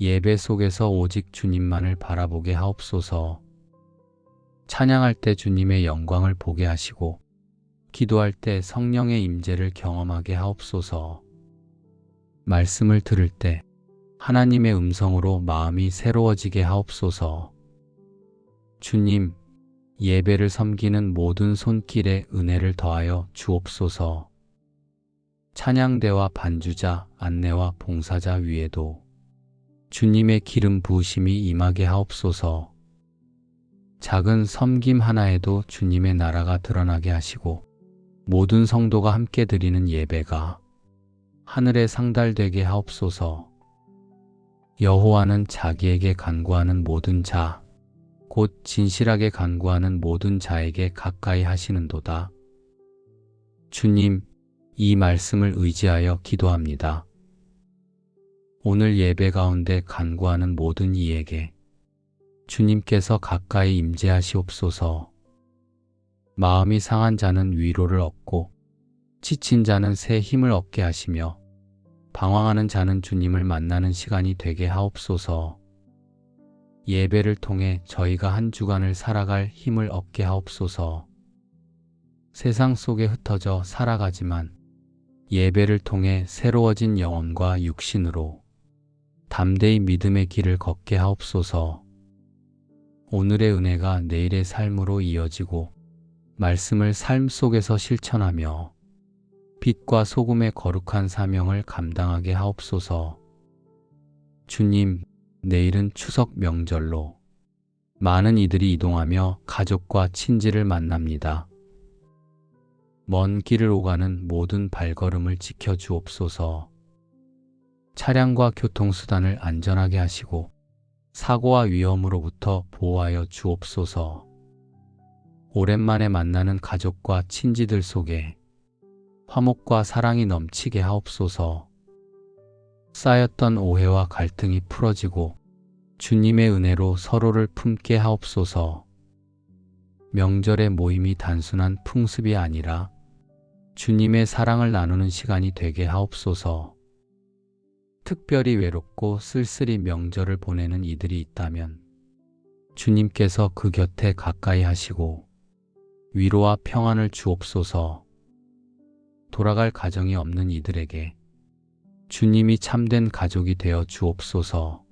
예배 속에서 오직 주님만을 바라보게 하옵소서. 찬양할 때 주님의 영광을 보게 하시고 기도할 때 성령의 임재를 경험하게 하옵소서. 말씀을 들을 때 하나님의 음성으로 마음이 새로워지게 하옵소서. 주님, 예배를 섬기는 모든 손길에 은혜를 더하여 주옵소서. 찬양대와 반주자, 안내와 봉사자 위에도 주님의 기름 부으심이 임하게 하옵소서. 작은 섬김 하나에도 주님의 나라가 드러나게 하시고 모든 성도가 함께 드리는 예배가 하늘에 상달되게 하옵소서. 여호와는 자기에게 간구하는 모든 자, 곧 진실하게 간구하는 모든 자에게 가까이 하시는도다. 주님, 이 말씀을 의지하여 기도합니다. 오늘 예배 가운데 간구하는 모든 이에게 주님께서 가까이 임재하시옵소서. 마음이 상한 자는 위로를 얻고 지친 자는 새 힘을 얻게 하시며 방황하는 자는 주님을 만나는 시간이 되게 하옵소서. 예배를 통해 저희가 한 주간을 살아갈 힘을 얻게 하옵소서. 세상 속에 흩어져 살아가지만 예배를 통해 새로워진 영혼과 육신으로 담대히 믿음의 길을 걷게 하옵소서. 오늘의 은혜가 내일의 삶으로 이어지고 말씀을 삶 속에서 실천하며 빛과 소금의 거룩한 사명을 감당하게 하옵소서. 주님, 내일은 추석 명절로 많은 이들이 이동하며 가족과 친지를 만납니다. 먼 길을 오가는 모든 발걸음을 지켜주옵소서. 차량과 교통수단을 안전하게 하시고 사고와 위험으로부터 보호하여 주옵소서. 오랜만에 만나는 가족과 친지들 속에 화목과 사랑이 넘치게 하옵소서. 쌓였던 오해와 갈등이 풀어지고 주님의 은혜로 서로를 품게 하옵소서. 명절의 모임이 단순한 풍습이 아니라 주님의 사랑을 나누는 시간이 되게 하옵소서. 특별히 외롭고 쓸쓸히 명절을 보내는 이들이 있다면 주님께서 그 곁에 가까이 하시고 위로와 평안을 주옵소서. 돌아갈 가정이 없는 이들에게 주님이 참된 가족이 되어 주옵소서.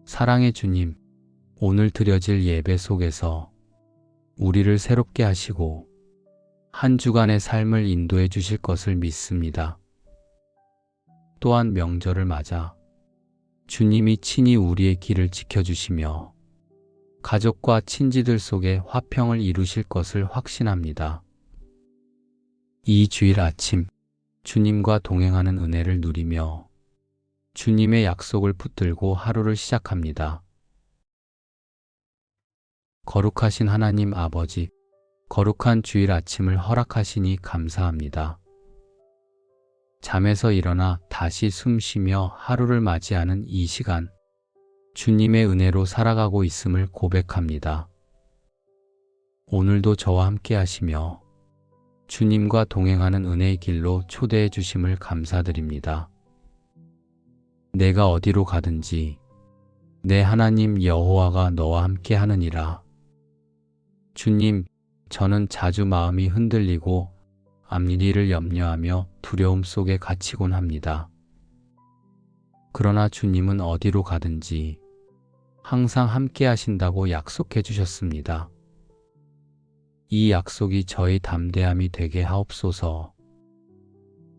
사랑의 주님, 오늘 드려질 예배 속에서 우리를 새롭게 하시고 한 주간의 삶을 인도해 주실 것을 믿습니다. 또한 명절을 맞아 주님이 친히 우리의 길을 지켜주시며 가족과 친지들 속에 화평을 이루실 것을 확신합니다. 이 주일 아침 주님과 동행하는 은혜를 누리며 주님의 약속을 붙들고 하루를 시작합니다. 거룩하신 하나님 아버지, 거룩한 주일 아침을 허락하시니 감사합니다. 잠에서 일어나 다시 숨쉬며 하루를 맞이하는 이 시간, 주님의 은혜로 살아가고 있음을 고백합니다. 오늘도 저와 함께 하시며 주님과 동행하는 은혜의 길로 초대해 주심을 감사드립니다. 내가 어디로 가든지 내 하나님 여호와가 너와 함께 하느니라. 주님, 저는 자주 마음이 흔들리고 앞일을 염려하며 두려움 속에 갇히곤 합니다. 그러나 주님은 어디로 가든지 항상 함께 하신다고 약속해 주셨습니다. 이 약속이 저의 담대함이 되게 하옵소서.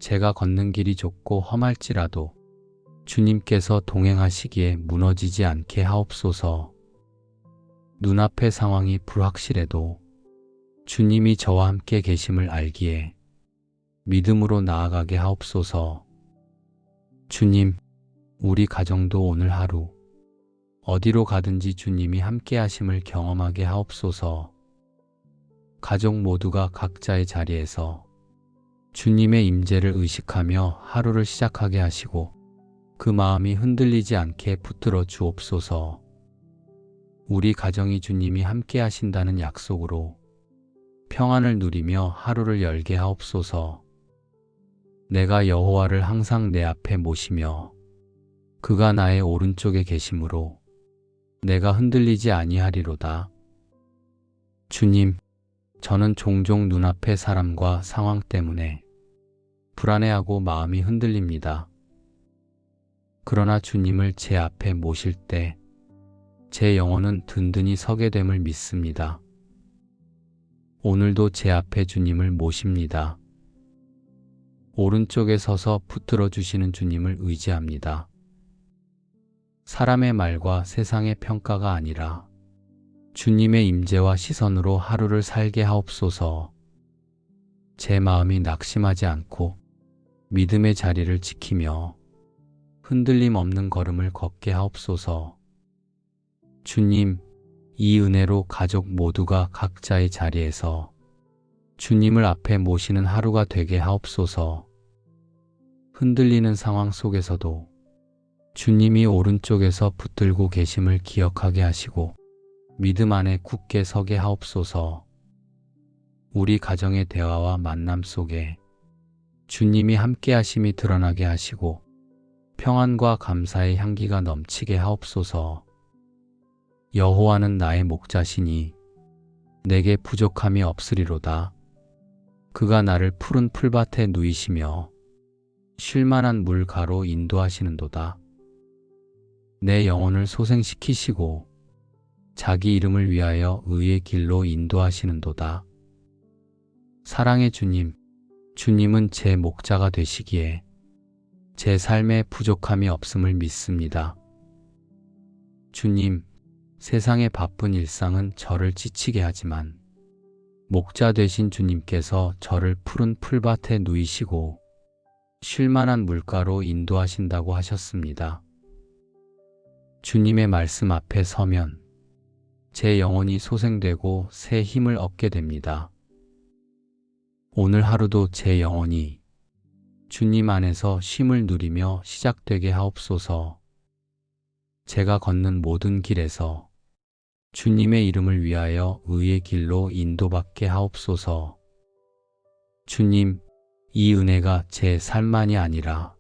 제가 걷는 길이 좁고 험할지라도 주님께서 동행하시기에 무너지지 않게 하옵소서. 눈앞의 상황이 불확실해도 주님이 저와 함께 계심을 알기에 믿음으로 나아가게 하옵소서. 주님, 우리 가정도 오늘 하루 어디로 가든지 주님이 함께 하심을 경험하게 하옵소서. 가족 모두가 각자의 자리에서 주님의 임재를 의식하며 하루를 시작하게 하시고 그 마음이 흔들리지 않게 붙들어 주옵소서. 우리 가정이 주님이 함께 하신다는 약속으로 평안을 누리며 하루를 열게 하옵소서. 내가 여호와를 항상 내 앞에 모시며 그가 나의 오른쪽에 계심으로 내가 흔들리지 아니하리로다. 주님, 저는 종종 눈앞의 사람과 상황 때문에 불안해하고 마음이 흔들립니다. 그러나 주님을 제 앞에 모실 때 제 영혼은 든든히 서게 됨을 믿습니다. 오늘도 제 앞에 주님을 모십니다. 오른쪽에 서서 붙들어 주시는 주님을 의지합니다. 사람의 말과 세상의 평가가 아니라 주님의 임재와 시선으로 하루를 살게 하옵소서. 제 마음이 낙심하지 않고 믿음의 자리를 지키며 흔들림 없는 걸음을 걷게 하옵소서. 주님, 이 은혜로 가족 모두가 각자의 자리에서 주님을 앞에 모시는 하루가 되게 하옵소서. 흔들리는 상황 속에서도 주님이 오른쪽에서 붙들고 계심을 기억하게 하시고 믿음 안에 굳게 서게 하옵소서. 우리 가정의 대화와 만남 속에 주님이 함께 하심이 드러나게 하시고 평안과 감사의 향기가 넘치게 하옵소서. 여호와는 나의 목자시니 내게 부족함이 없으리로다. 그가 나를 푸른 풀밭에 누이시며 쉴만한 물가로 인도하시는도다. 내 영혼을 소생시키시고 자기 이름을 위하여 의의 길로 인도하시는도다. 사랑의 주님, 주님은 제 목자가 되시기에 제 삶에 부족함이 없음을 믿습니다. 주님, 세상의 바쁜 일상은 저를 지치게 하지만 목자 되신 주님께서 저를 푸른 풀밭에 누이시고 쉴만한 물가로 인도하신다고 하셨습니다. 주님의 말씀 앞에 서면 제 영혼이 소생되고 새 힘을 얻게 됩니다. 오늘 하루도 제 영혼이 주님 안에서 쉼을 누리며 시작되게 하옵소서. 제가 걷는 모든 길에서 주님의 이름을 위하여 의의 길로 인도받게 하옵소서. 주님, 이 은혜가 제 삶만이 아니라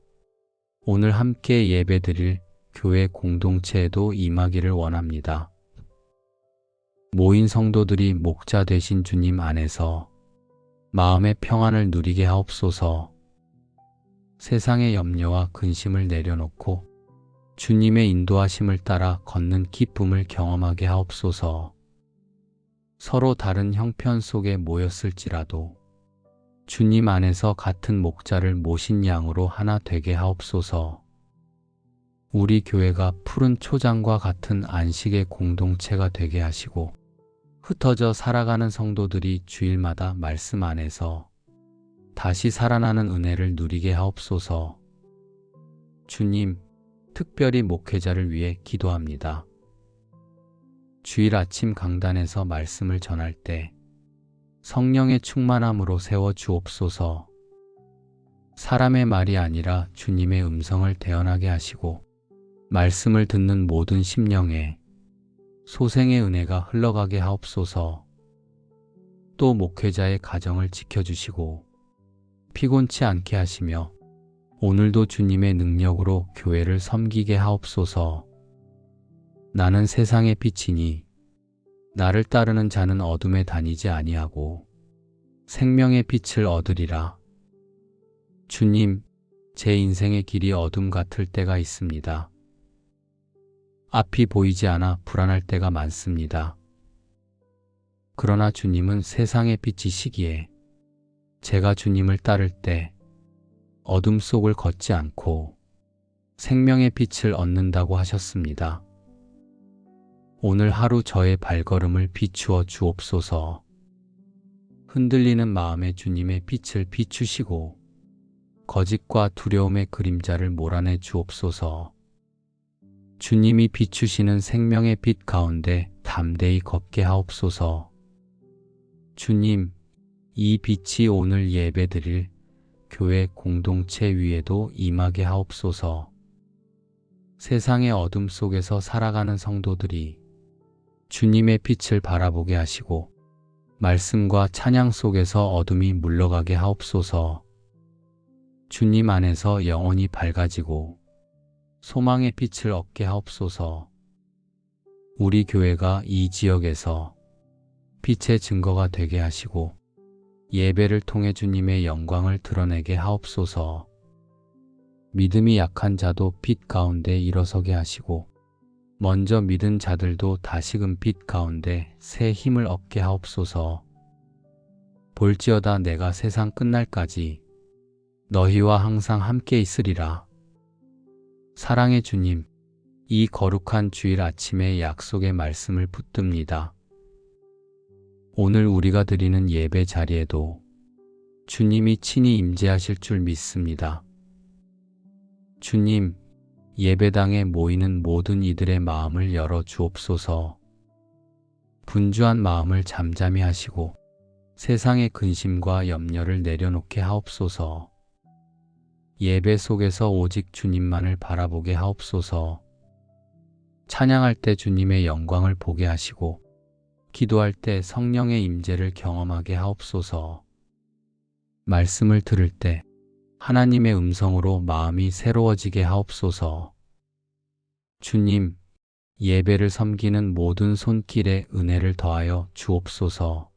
오늘 함께 예배드릴 교회 공동체에도 임하기를 원합니다. 모인 성도들이 목자 되신 주님 안에서 마음의 평안을 누리게 하옵소서. 세상의 염려와 근심을 내려놓고 주님의 인도하심을 따라 걷는 기쁨을 경험하게 하옵소서. 서로 다른 형편 속에 모였을지라도 주님 안에서 같은 목자를 모신 양으로 하나 되게 하옵소서. 우리 교회가 푸른 초장과 같은 안식의 공동체가 되게 하시고 흩어져 살아가는 성도들이 주일마다 말씀 안에서 다시 살아나는 은혜를 누리게 하옵소서. 주님, 특별히 목회자를 위해 기도합니다. 주일 아침 강단에서 말씀을 전할 때 성령의 충만함으로 세워 주옵소서. 사람의 말이 아니라 주님의 음성을 대언하게 하시고 말씀을 듣는 모든 심령에 소생의 은혜가 흘러가게 하옵소서. 또 목회자의 가정을 지켜주시고 피곤치 않게 하시며 오늘도 주님의 능력으로 교회를 섬기게 하옵소서. 나는 세상의 빛이니 나를 따르는 자는 어둠에 다니지 아니하고 생명의 빛을 얻으리라. 주님, 제 인생의 길이 어둠 같을 때가 있습니다. 앞이 보이지 않아 불안할 때가 많습니다. 그러나 주님은 세상의 빛이시기에 제가 주님을 따를 때 어둠 속을 걷지 않고 생명의 빛을 얻는다고 하셨습니다. 오늘 하루 저의 발걸음을 비추어 주옵소서. 흔들리는 마음에 주님의 빛을 비추시고 거짓과 두려움의 그림자를 몰아내 주옵소서. 주님이 비추시는 생명의 빛 가운데 담대히 걷게 하옵소서. 주님, 이 빛이 오늘 예배드릴 교회 공동체 위에도 임하게 하옵소서. 세상의 어둠 속에서 살아가는 성도들이 주님의 빛을 바라보게 하시고 말씀과 찬양 속에서 어둠이 물러가게 하옵소서. 주님 안에서 영혼이 밝아지고 소망의 빛을 얻게 하옵소서. 우리 교회가 이 지역에서 빛의 증거가 되게 하시고 예배를 통해 주님의 영광을 드러내게 하옵소서. 믿음이 약한 자도 빛 가운데 일어서게 하시고 먼저 믿은 자들도 다시금 빛 가운데 새 힘을 얻게 하옵소서. 볼지어다 내가 세상 끝날까지 너희와 항상 함께 있으리라. 사랑의 주님, 이 거룩한 주일 아침에 약속의 말씀을 붙듭니다. 오늘 우리가 드리는 예배 자리에도 주님이 친히 임재하실 줄 믿습니다. 주님, 예배당에 모이는 모든 이들의 마음을 열어 주옵소서. 분주한 마음을 잠잠히 하시고 세상의 근심과 염려를 내려놓게 하옵소서. 예배 속에서 오직 주님만을 바라보게 하옵소서. 찬양할 때 주님의 영광을 보게 하시고 기도할 때 성령의 임재를 경험하게 하옵소서. 말씀을 들을 때 하나님의 음성으로 마음이 새로워지게 하옵소서. 주님, 예배를 섬기는 모든 손길에 은혜를 더하여 주옵소서.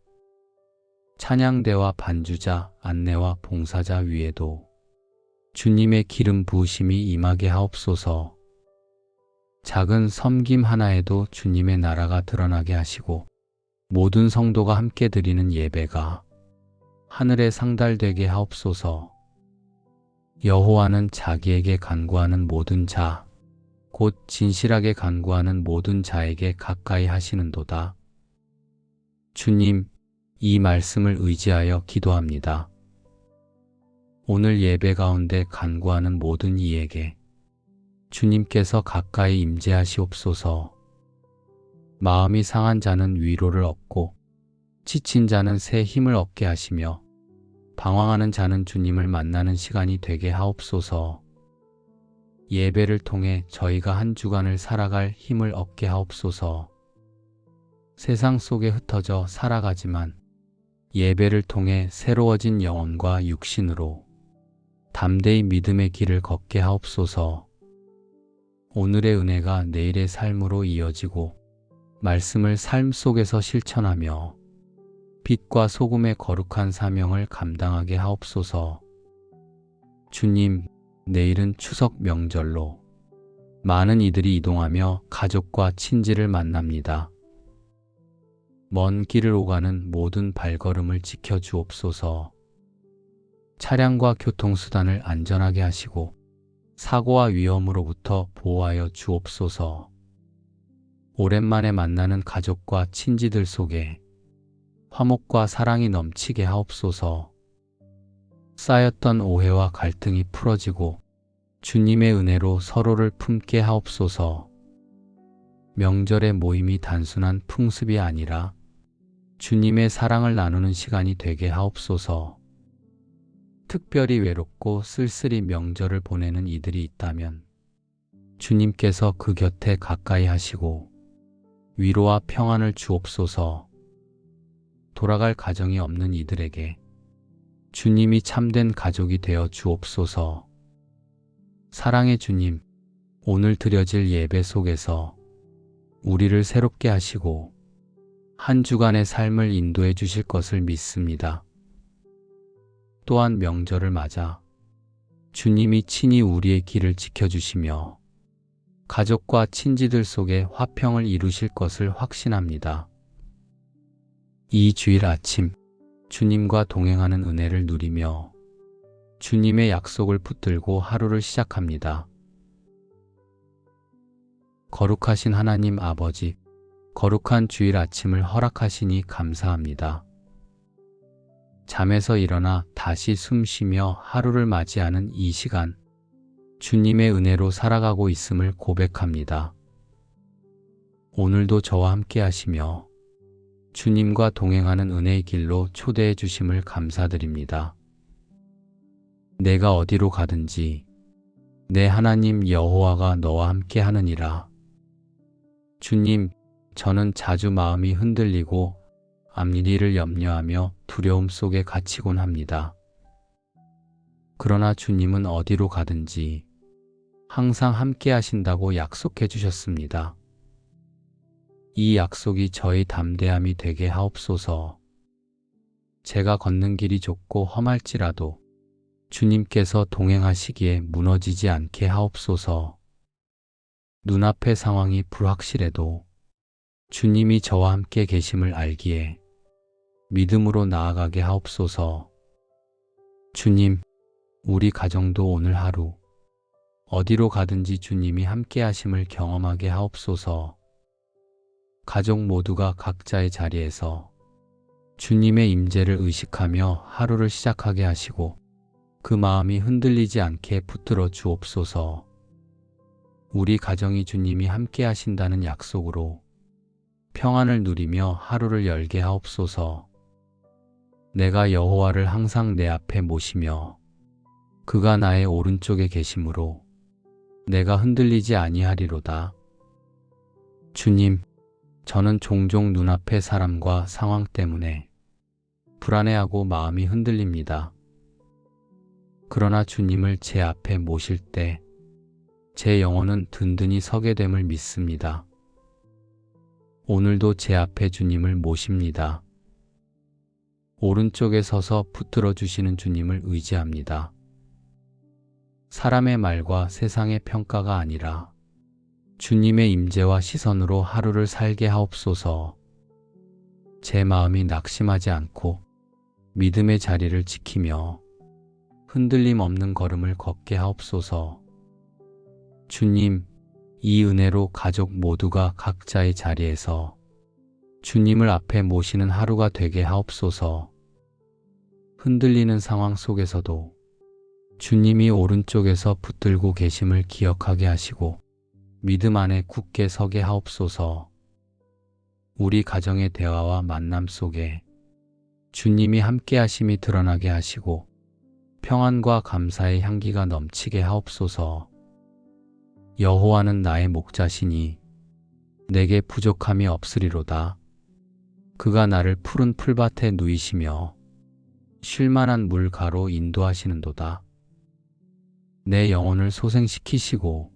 찬양대와 반주자, 안내와 봉사자 위에도 주님의 기름 부으심이 임하게 하옵소서. 작은 섬김 하나에도 주님의 나라가 드러나게 하시고 모든 성도가 함께 드리는 예배가 하늘에 상달되게 하옵소서. 여호와는 자기에게 간구하는 모든 자, 곧 진실하게 간구하는 모든 자에게 가까이 하시는도다. 주님, 이 말씀을 의지하여 기도합니다. 오늘 예배 가운데 간구하는 모든 이에게 주님께서 가까이 임재하시옵소서. 마음이 상한 자는 위로를 얻고 지친 자는 새 힘을 얻게 하시며 방황하는 자는 주님을 만나는 시간이 되게 하옵소서. 예배를 통해 저희가 한 주간을 살아갈 힘을 얻게 하옵소서. 세상 속에 흩어져 살아가지만 예배를 통해 새로워진 영혼과 육신으로 담대히 믿음의 길을 걷게 하옵소서. 오늘의 은혜가 내일의 삶으로 이어지고 말씀을 삶 속에서 실천하며 빛과 소금의 거룩한 사명을 감당하게 하옵소서. 주님, 내일은 추석 명절로 많은 이들이 이동하며 가족과 친지를 만납니다. 먼 길을 오가는 모든 발걸음을 지켜주옵소서. 차량과 교통수단을 안전하게 하시고 사고와 위험으로부터 보호하여 주옵소서. 오랜만에 만나는 가족과 친지들 속에 화목과 사랑이 넘치게 하옵소서. 쌓였던 오해와 갈등이 풀어지고 주님의 은혜로 서로를 품게 하옵소서. 명절의 모임이 단순한 풍습이 아니라 주님의 사랑을 나누는 시간이 되게 하옵소서. 특별히 외롭고 쓸쓸히 명절을 보내는 이들이 있다면 주님께서 그 곁에 가까이 하시고 위로와 평안을 주옵소서. 돌아갈 가정이 없는 이들에게 주님이 참된 가족이 되어 주옵소서. 사랑의 주님, 오늘 드려질 예배 속에서 우리를 새롭게 하시고 한 주간의 삶을 인도해 주실 것을 믿습니다. 또한 명절을 맞아 주님이 친히 우리의 길을 지켜주시며 가족과 친지들 속에 화평을 이루실 것을 확신합니다. 이 주일 아침 주님과 동행하는 은혜를 누리며 주님의 약속을 붙들고 하루를 시작합니다. 거룩하신 하나님 아버지, 거룩한 주일 아침을 허락하시니 감사합니다. 잠에서 일어나 다시 숨 쉬며 하루를 맞이하는 이 시간, 주님의 은혜로 살아가고 있음을 고백합니다. 오늘도 저와 함께 하시며 주님과 동행하는 은혜의 길로 초대해 주심을 감사드립니다. 내가 어디로 가든지 내 하나님 여호와가 너와 함께 하느니라. 주님, 저는 자주 마음이 흔들리고 앞일을 염려하며 두려움 속에 갇히곤 합니다. 그러나 주님은 어디로 가든지 항상 함께 하신다고 약속해 주셨습니다. 이 약속이 저의 담대함이 되게 하옵소서. 제가 걷는 길이 좁고 험할지라도 주님께서 동행하시기에 무너지지 않게 하옵소서. 눈앞의 상황이 불확실해도 주님이 저와 함께 계심을 알기에 믿음으로 나아가게 하옵소서. 주님, 우리 가정도 오늘 하루 어디로 가든지 주님이 함께 하심을 경험하게 하옵소서. 가족 모두가 각자의 자리에서 주님의 임재를 의식하며 하루를 시작하게 하시고 그 마음이 흔들리지 않게 붙들어 주옵소서. 우리 가정이 주님이 함께 하신다는 약속으로 평안을 누리며 하루를 열게 하옵소서. 내가 여호와를 항상 내 앞에 모시며 그가 나의 오른쪽에 계심으로 내가 흔들리지 아니하리로다. 주님, 저는 종종 눈앞의 사람과 상황 때문에 불안해하고 마음이 흔들립니다. 그러나 주님을 제 앞에 모실 때 제 영혼은 든든히 서게 됨을 믿습니다. 오늘도 제 앞에 주님을 모십니다. 오른쪽에 서서 붙들어 주시는 주님을 의지합니다. 사람의 말과 세상의 평가가 아니라 주님의 임재와 시선으로 하루를 살게 하옵소서. 제 마음이 낙심하지 않고 믿음의 자리를 지키며 흔들림 없는 걸음을 걷게 하옵소서. 주님, 이 은혜로 가족 모두가 각자의 자리에서 주님을 앞에 모시는 하루가 되게 하옵소서. 흔들리는 상황 속에서도 주님이 오른쪽에서 붙들고 계심을 기억하게 하시고 믿음 안에 굳게 서게 하옵소서. 우리 가정의 대화와 만남 속에 주님이 함께 하심이 드러나게 하시고 평안과 감사의 향기가 넘치게 하옵소서. 여호와는 나의 목자시니 내게 부족함이 없으리로다. 그가 나를 푸른 풀밭에 누이시며 쉴만한 물가로 인도하시는도다. 내 영혼을 소생시키시고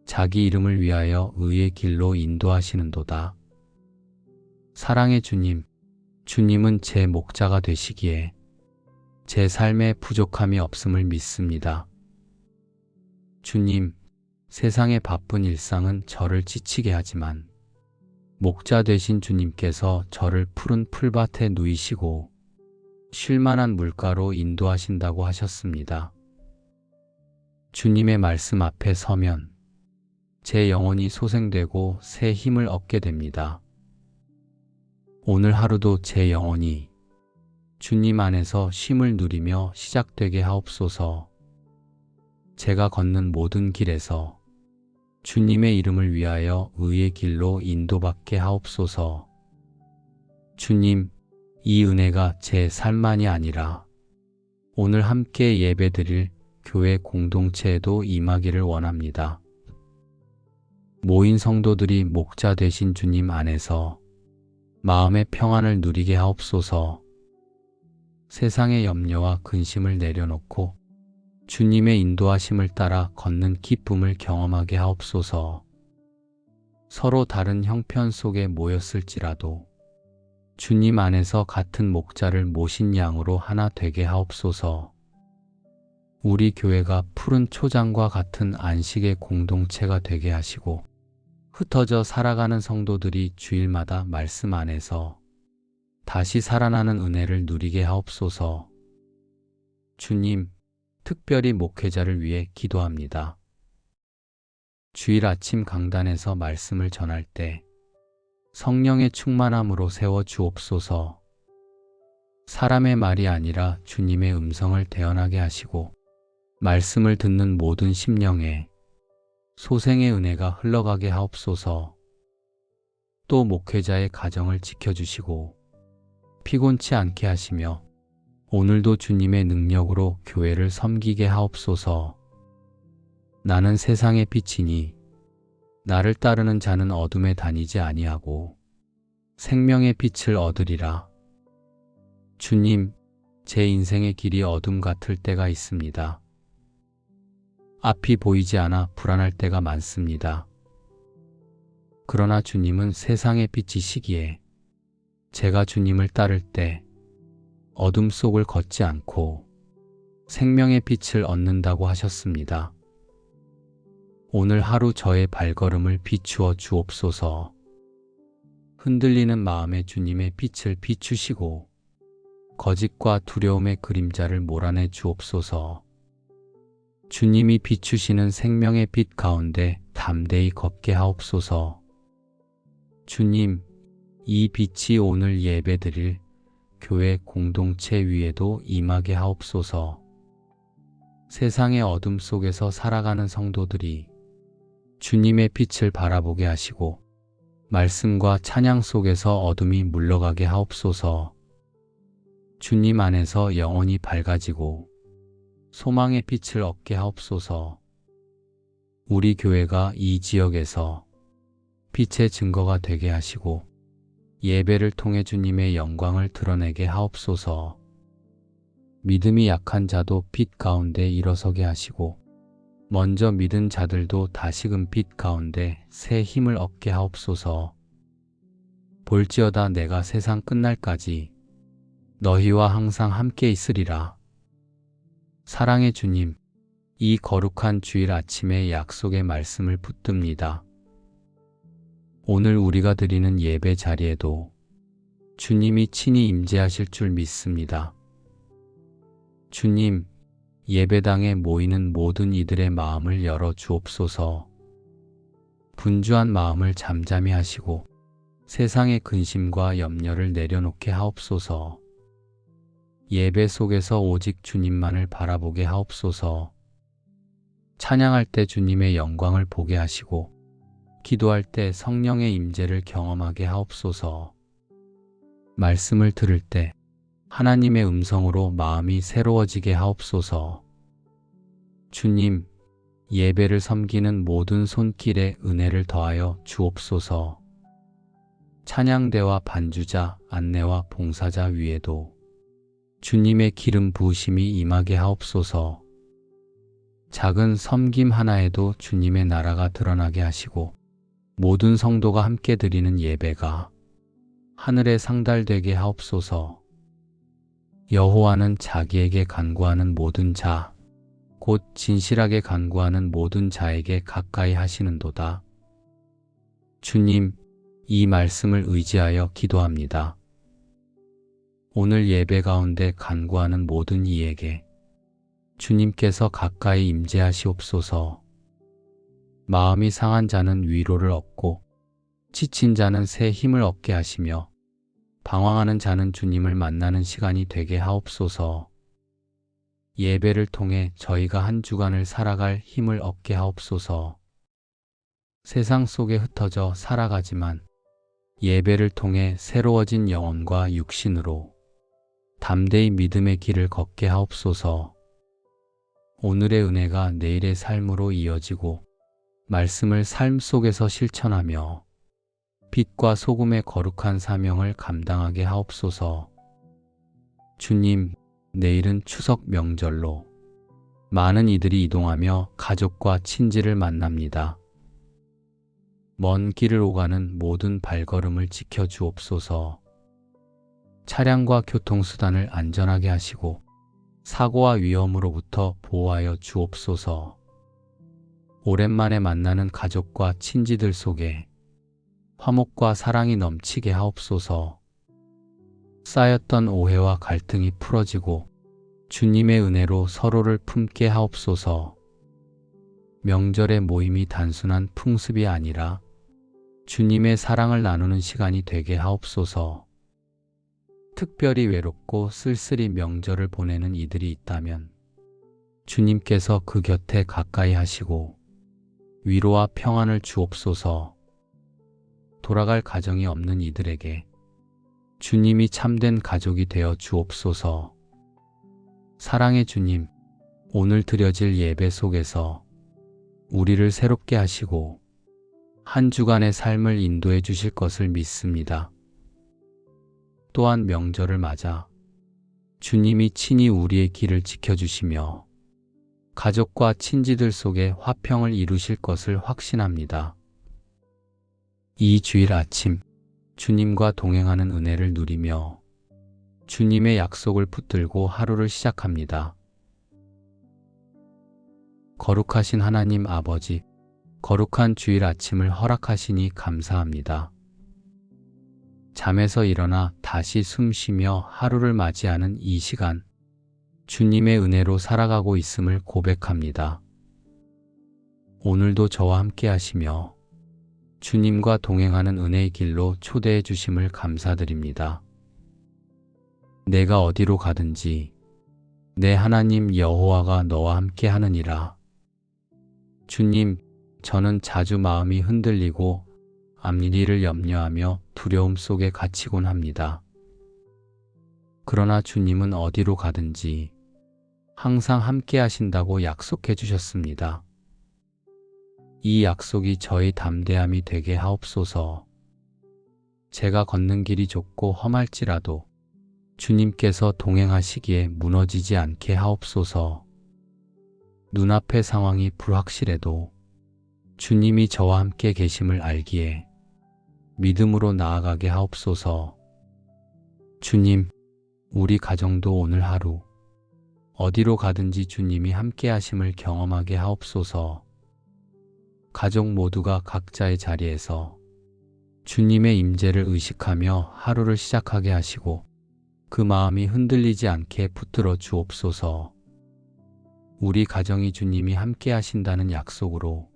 자기 이름을 위하여 의의 길로 인도하시는도다. 사랑의 주님, 주님은 제 목자가 되시기에 제 삶에 부족함이 없음을 믿습니다. 주님, 세상의 바쁜 일상은 저를 지치게 하지만 목자 되신 주님께서 저를 푸른 풀밭에 누이시고 쉴만한 물가로 인도하신다고 하셨습니다. 주님의 말씀 앞에 서면 제 영혼이 소생되고 새 힘을 얻게 됩니다. 오늘 하루도 제 영혼이 주님 안에서 쉼을 누리며 시작되게 하옵소서. 제가 걷는 모든 길에서 주님의 이름을 위하여 의의 길로 인도받게 하옵소서. 주님, 이 은혜가 제 삶만이 아니라 오늘 함께 예배드릴 교회 공동체에도 임하기를 원합니다. 모인 성도들이 목자 되신 주님 안에서 마음의 평안을 누리게 하옵소서. 세상의 염려와 근심을 내려놓고 주님의 인도하심을 따라 걷는 기쁨을 경험하게 하옵소서. 서로 다른 형편 속에 모였을지라도 주님 안에서 같은 목자를 모신 양으로 하나 되게 하옵소서. 우리 교회가 푸른 초장과 같은 안식의 공동체가 되게 하시고 흩어져 살아가는 성도들이 주일마다 말씀 안에서 다시 살아나는 은혜를 누리게 하옵소서. 주님, 특별히 목회자를 위해 기도합니다. 주일 아침 강단에서 말씀을 전할 때 성령의 충만함으로 세워 주옵소서. 사람의 말이 아니라 주님의 음성을 대언하게 하시고 말씀을 듣는 모든 심령에 소생의 은혜가 흘러가게 하옵소서. 또 목회자의 가정을 지켜주시고 피곤치 않게 하시며 오늘도 주님의 능력으로 교회를 섬기게 하옵소서. 나는 세상의 빛이니 나를 따르는 자는 어둠에 다니지 아니하고 생명의 빛을 얻으리라. 주님, 제 인생의 길이 어둠 같을 때가 있습니다. 앞이 보이지 않아 불안할 때가 많습니다. 그러나 주님은 세상의 빛이시기에 제가 주님을 따를 때 어둠 속을 걷지 않고 생명의 빛을 얻는다고 하셨습니다. 오늘 하루 저의 발걸음을 비추어 주옵소서. 흔들리는 마음에 주님의 빛을 비추시고 거짓과 두려움의 그림자를 몰아내 주옵소서. 주님이 비추시는 생명의 빛 가운데 담대히 걷게 하옵소서. 주님, 이 빛이 오늘 예배드릴 교회 공동체 위에도 임하게 하옵소서. 세상의 어둠 속에서 살아가는 성도들이 주님의 빛을 바라보게 하시고 말씀과 찬양 속에서 어둠이 물러가게 하옵소서. 주님 안에서 영혼이 밝아지고 소망의 빛을 얻게 하옵소서. 우리 교회가 이 지역에서 빛의 증거가 되게 하시고 예배를 통해 주님의 영광을 드러내게 하옵소서. 믿음이 약한 자도 빛 가운데 일어서게 하시고 먼저 믿은 자들도 다시금 빛 가운데 새 힘을 얻게 하옵소서. 볼지어다 내가 세상 끝날까지 너희와 항상 함께 있으리라. 사랑의 주님, 이 거룩한 주일 아침에 약속의 말씀을 붙듭니다. 오늘 우리가 드리는 예배 자리에도 주님이 친히 임재하실 줄 믿습니다. 주님, 예배당에 모이는 모든 이들의 마음을 열어 주옵소서. 분주한 마음을 잠잠히 하시고 세상의 근심과 염려를 내려놓게 하옵소서. 예배 속에서 오직 주님만을 바라보게 하옵소서. 찬양할 때 주님의 영광을 보게 하시고 기도할 때 성령의 임재를 경험하게 하옵소서. 말씀을 들을 때 하나님의 음성으로 마음이 새로워지게 하옵소서. 주님, 예배를 섬기는 모든 손길에 은혜를 더하여 주옵소서. 찬양대와 반주자, 안내와 봉사자 위에도 주님의 기름 부으심이 임하게 하옵소서. 작은 섬김 하나에도 주님의 나라가 드러나게 하시고 모든 성도가 함께 드리는 예배가 하늘에 상달되게 하옵소서. 여호와는 자기에게 간구하는 모든 자, 곧 진실하게 간구하는 모든 자에게 가까이 하시는도다. 주님, 이 말씀을 의지하여 기도합니다. 오늘 예배 가운데 간구하는 모든 이에게 주님께서 가까이 임재하시옵소서. 마음이 상한 자는 위로를 얻고 지친 자는 새 힘을 얻게 하시며 방황하는 자는 주님을 만나는 시간이 되게 하옵소서. 예배를 통해 저희가 한 주간을 살아갈 힘을 얻게 하옵소서. 세상 속에 흩어져 살아가지만 예배를 통해 새로워진 영혼과 육신으로 담대히 믿음의 길을 걷게 하옵소서. 오늘의 은혜가 내일의 삶으로 이어지고 말씀을 삶 속에서 실천하며 빛과 소금의 거룩한 사명을 감당하게 하옵소서. 주님, 내일은 추석 명절로 많은 이들이 이동하며 가족과 친지를 만납니다. 먼 길을 오가는 모든 발걸음을 지켜주옵소서. 차량과 교통수단을 안전하게 하시고 사고와 위험으로부터 보호하여 주옵소서. 오랜만에 만나는 가족과 친지들 속에 화목과 사랑이 넘치게 하옵소서. 쌓였던 오해와 갈등이 풀어지고 주님의 은혜로 서로를 품게 하옵소서. 명절의 모임이 단순한 풍습이 아니라 주님의 사랑을 나누는 시간이 되게 하옵소서. 특별히 외롭고 쓸쓸히 명절을 보내는 이들이 있다면 주님께서 그 곁에 가까이 하시고 위로와 평안을 주옵소서. 돌아갈 가정이 없는 이들에게 주님이 참된 가족이 되어 주옵소서. 사랑의 주님, 오늘 드려질 예배 속에서 우리를 새롭게 하시고 한 주간의 삶을 인도해 주실 것을 믿습니다. 또한 명절을 맞아 주님이 친히 우리의 길을 지켜주시며 가족과 친지들 속에 화평을 이루실 것을 확신합니다. 이 주일 아침 주님과 동행하는 은혜를 누리며 주님의 약속을 붙들고 하루를 시작합니다. 거룩하신 하나님 아버지, 거룩한 주일 아침을 허락하시니 감사합니다. 잠에서 일어나 다시 숨 쉬며 하루를 맞이하는 이 시간, 주님의 은혜로 살아가고 있음을 고백합니다. 오늘도 저와 함께 하시며 주님과 동행하는 은혜의 길로 초대해 주심을 감사드립니다. 내가 어디로 가든지 내 하나님 여호와가 너와 함께 하느니라. 주님, 저는 자주 마음이 흔들리고 앞일을 염려하며 두려움 속에 갇히곤 합니다. 그러나 주님은 어디로 가든지 항상 함께 하신다고 약속해 주셨습니다. 이 약속이 저의 담대함이 되게 하옵소서. 제가 걷는 길이 좁고 험할지라도 주님께서 동행하시기에 무너지지 않게 하옵소서. 눈앞의 상황이 불확실해도 주님이 저와 함께 계심을 알기에 믿음으로 나아가게 하옵소서. 주님, 우리 가정도 오늘 하루 어디로 가든지 주님이 함께 하심을 경험하게 하옵소서. 가족 모두가 각자의 자리에서 주님의 임재를 의식하며 하루를 시작하게 하시고 그 마음이 흔들리지 않게 붙들어 주옵소서. 우리 가정이 주님이 함께 하신다는 약속으로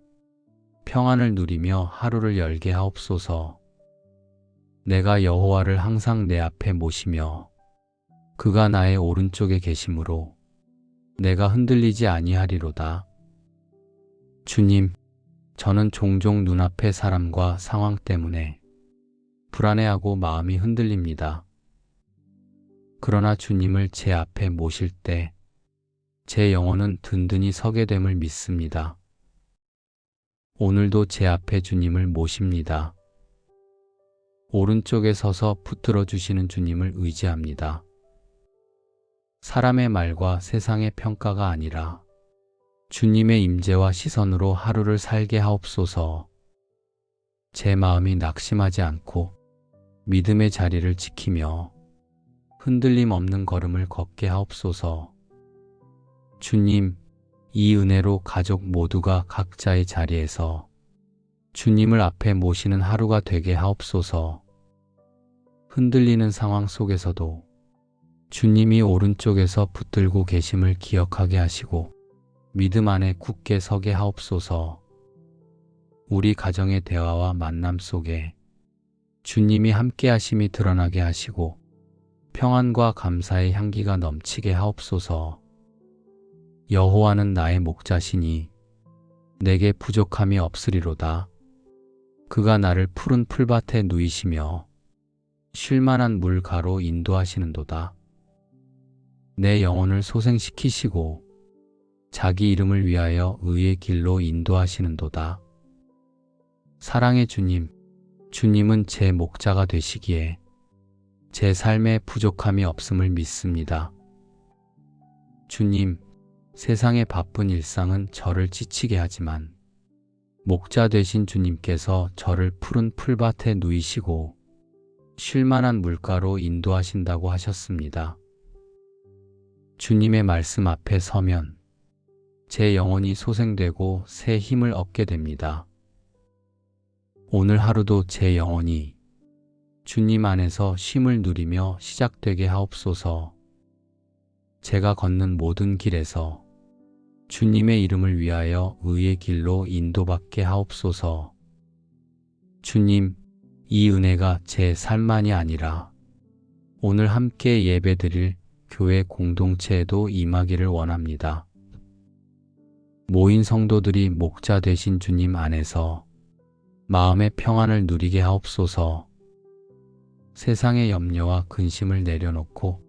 평안을 누리며 하루를 열게 하옵소서. 내가 여호와를 항상 내 앞에 모시며 그가 나의 오른쪽에 계심으로 내가 흔들리지 아니하리로다. 주님, 저는 종종 눈앞의 사람과 상황 때문에 불안해하고 마음이 흔들립니다. 그러나 주님을 제 앞에 모실 때 제 영혼은 든든히 서게 됨을 믿습니다. 오늘도 제 앞에 주님을 모십니다. 오른쪽에 서서 붙들어 주시는 주님을 의지합니다. 사람의 말과 세상의 평가가 아니라 주님의 임재와 시선으로 하루를 살게 하옵소서. 제 마음이 낙심하지 않고 믿음의 자리를 지키며 흔들림 없는 걸음을 걷게 하옵소서. 주님, 이 은혜로 가족 모두가 각자의 자리에서 주님을 앞에 모시는 하루가 되게 하옵소서. 흔들리는 상황 속에서도 주님이 오른쪽에서 붙들고 계심을 기억하게 하시고 믿음 안에 굳게 서게 하옵소서. 우리 가정의 대화와 만남 속에 주님이 함께 하심이 드러나게 하시고 평안과 감사의 향기가 넘치게 하옵소서. 여호와는 나의 목자시니 내게 부족함이 없으리로다. 그가 나를 푸른 풀밭에 누이시며 쉴만한 물가로 인도하시는도다. 내 영혼을 소생시키시고 자기 이름을 위하여 의의 길로 인도하시는도다. 사랑의 주님, 주님은 제 목자가 되시기에 제 삶에 부족함이 없음을 믿습니다. 주님, 세상의 바쁜 일상은 저를 지치게 하지만 목자 되신 주님께서 저를 푸른 풀밭에 누이시고 쉴만한 물가로 인도하신다고 하셨습니다. 주님의 말씀 앞에 서면 제 영혼이 소생되고 새 힘을 얻게 됩니다. 오늘 하루도 제 영혼이 주님 안에서 쉼을 누리며 시작되게 하옵소서. 제가 걷는 모든 길에서 주님의 이름을 위하여 의의 길로 인도받게 하옵소서. 주님, 이 은혜가 제 삶만이 아니라 오늘 함께 예배드릴 교회 공동체에도 임하기를 원합니다. 모인 성도들이 목자 되신 주님 안에서 마음의 평안을 누리게 하옵소서. 세상의 염려와 근심을 내려놓고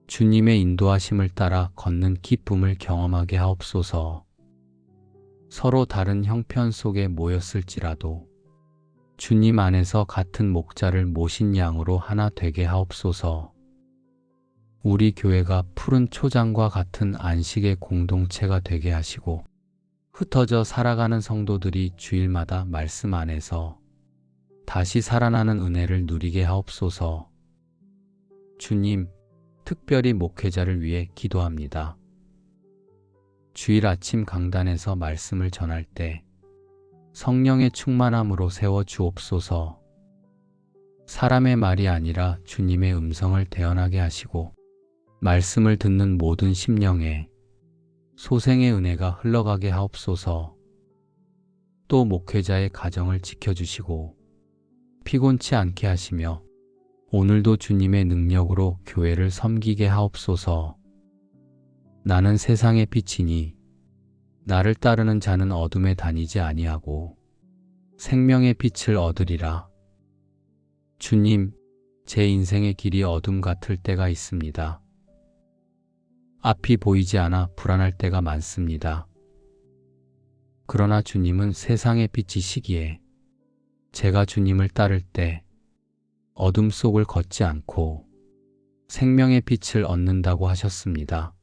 주님의 인도하심을 따라 걷는 기쁨을 경험하게 하옵소서. 서로 다른 형편 속에 모였을지라도 주님 안에서 같은 목자를 모신 양으로 하나 되게 하옵소서. 우리 교회가 푸른 초장과 같은 안식의 공동체가 되게 하시고 흩어져 살아가는 성도들이 주일마다 말씀 안에서 다시 살아나는 은혜를 누리게 하옵소서. 주님, 특별히 목회자를 위해 기도합니다. 주일 아침 강단에서 말씀을 전할 때 성령의 충만함으로 세워 주옵소서. 사람의 말이 아니라 주님의 음성을 대언하게 하시고 말씀을 듣는 모든 심령에 소생의 은혜가 흘러가게 하옵소서. 또 목회자의 가정을 지켜주시고 피곤치 않게 하시며 오늘도 주님의 능력으로 교회를 섬기게 하옵소서. 나는 세상의 빛이니 나를 따르는 자는 어둠에 다니지 아니하고 생명의 빛을 얻으리라. 주님, 제 인생의 길이 어둠 같을 때가 있습니다. 앞이 보이지 않아 불안할 때가 많습니다. 그러나 주님은 세상의 빛이시기에 제가 주님을 따를 때 어둠 속을 걷지 않고 생명의 빛을 얻는다고 하셨습니다.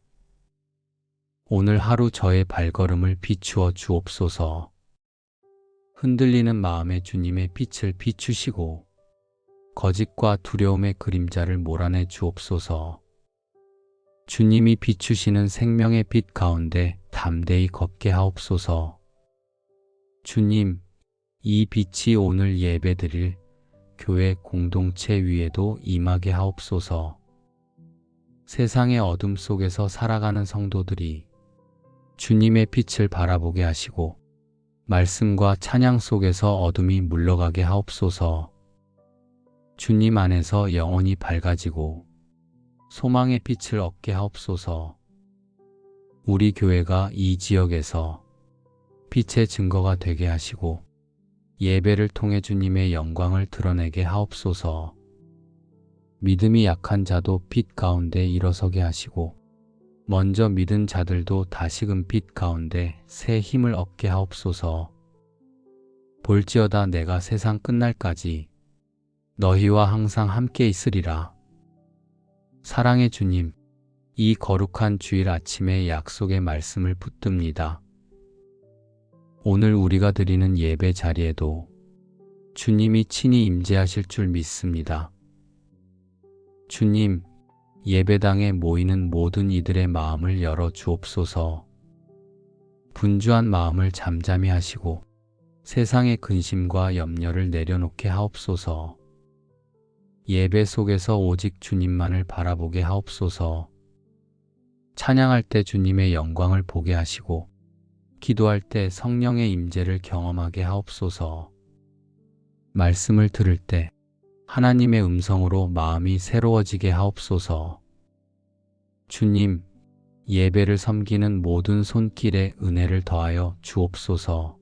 오늘 하루 저의 발걸음을 비추어 주옵소서. 흔들리는 마음에 주님의 빛을 비추시고 거짓과 두려움의 그림자를 몰아내 주옵소서. 주님이 비추시는 생명의 빛 가운데 담대히 걷게 하옵소서. 주님, 이 빛이 오늘 예배드릴 교회 공동체 위에도 임하게 하옵소서. 세상의 어둠 속에서 살아가는 성도들이 주님의 빛을 바라보게 하시고 말씀과 찬양 속에서 어둠이 물러가게 하옵소서. 주님 안에서 영혼이 밝아지고 소망의 빛을 얻게 하옵소서. 우리 교회가 이 지역에서 빛의 증거가 되게 하시고 예배를 통해 주님의 영광을 드러내게 하옵소서. 믿음이 약한 자도 빛 가운데 일어서게 하시고 먼저 믿은 자들도 다시금 빛 가운데 새 힘을 얻게 하옵소서. 볼지어다 내가 세상 끝날까지 너희와 항상 함께 있으리라. 사랑의 주님, 이 거룩한 주일 아침에 약속의 말씀을 붙듭니다. 오늘 우리가 드리는 예배 자리에도 주님이 친히 임재하실 줄 믿습니다. 주님, 예배당에 모이는 모든 이들의 마음을 열어 주옵소서. 분주한 마음을 잠잠히 하시고 세상의 근심과 염려를 내려놓게 하옵소서. 예배 속에서 오직 주님만을 바라보게 하옵소서. 찬양할 때 주님의 영광을 보게 하시고 기도할 때 성령의 임재를 경험하게 하옵소서. 말씀을 들을 때 하나님의 음성으로 마음이 새로워지게 하옵소서. 주님, 예배를 섬기는 모든 손길에 은혜를 더하여 주옵소서.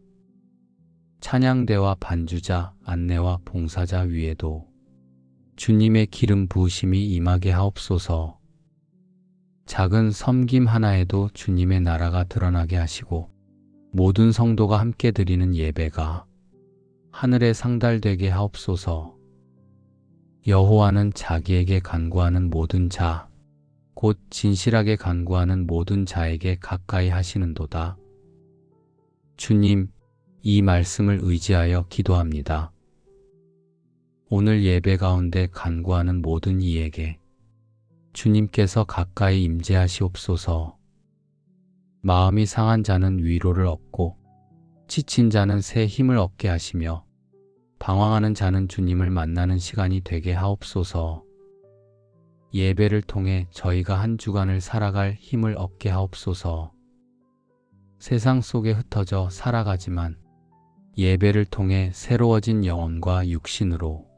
찬양대와 반주자, 안내와 봉사자 위에도 주님의 기름 부으심이 임하게 하옵소서. 작은 섬김 하나에도 주님의 나라가 드러나게 하시고 모든 성도가 함께 드리는 예배가 하늘에 상달되게 하옵소서. 여호와는 자기에게 간구하는 모든 자, 곧 진실하게 간구하는 모든 자에게 가까이 하시는도다. 주님, 이 말씀을 의지하여 기도합니다. 오늘 예배 가운데 간구하는 모든 이에게 주님께서 가까이 임재하시옵소서. 마음이 상한 자는 위로를 얻고 지친 자는 새 힘을 얻게 하시며 방황하는 자는 주님을 만나는 시간이 되게 하옵소서. 예배를 통해 저희가 한 주간을 살아갈 힘을 얻게 하옵소서. 세상 속에 흩어져 살아가지만 예배를 통해 새로워진 영혼과 육신으로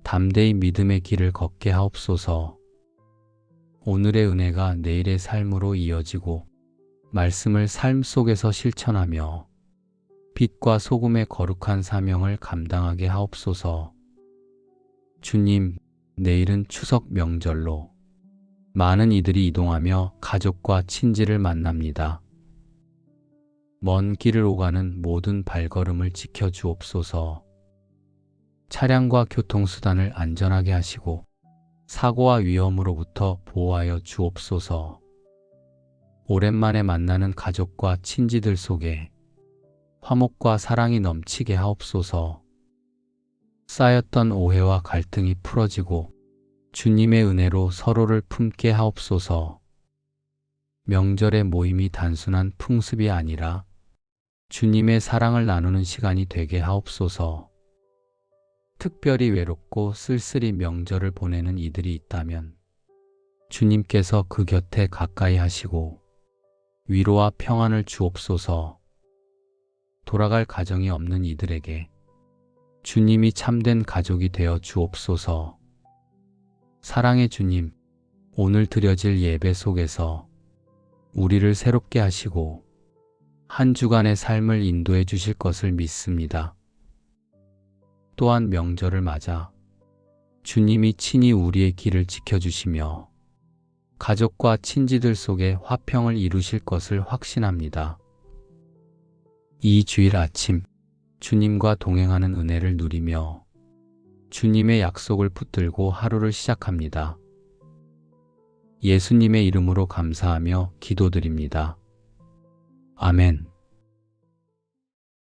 담대히 믿음의 길을 걷게 하옵소서. 오늘의 은혜가 내일의 삶으로 이어지고 말씀을 삶 속에서 실천하며 빛과 소금의 거룩한 사명을 감당하게 하옵소서. 주님, 내일은 추석 명절로 많은 이들이 이동하며 가족과 친지를 만납니다. 먼 길을 오가는 모든 발걸음을 지켜주옵소서. 차량과 교통수단을 안전하게 하시고 사고와 위험으로부터 보호하여 주옵소서. 오랜만에 만나는 가족과 친지들 속에 화목과 사랑이 넘치게 하옵소서. 쌓였던 오해와 갈등이 풀어지고 주님의 은혜로 서로를 품게 하옵소서. 명절의 모임이 단순한 풍습이 아니라 주님의 사랑을 나누는 시간이 되게 하옵소서. 특별히 외롭고 쓸쓸히 명절을 보내는 이들이 있다면 주님께서 그 곁에 가까이 하시고 위로와 평안을 주옵소서. 돌아갈 가정이 없는 이들에게 주님이 참된 가족이 되어 주옵소서. 사랑의 주님, 오늘 드려질 예배 속에서 우리를 새롭게 하시고 한 주간의 삶을 인도해 주실 것을 믿습니다. 또한 명절을 맞아 주님이 친히 우리의 길을 지켜주시며 가족과 친지들 속에 화평을 이루실 것을 확신합니다. 이 주일 아침 주님과 동행하는 은혜를 누리며 주님의 약속을 붙들고 하루를 시작합니다. 예수님의 이름으로 감사하며 기도드립니다. 아멘.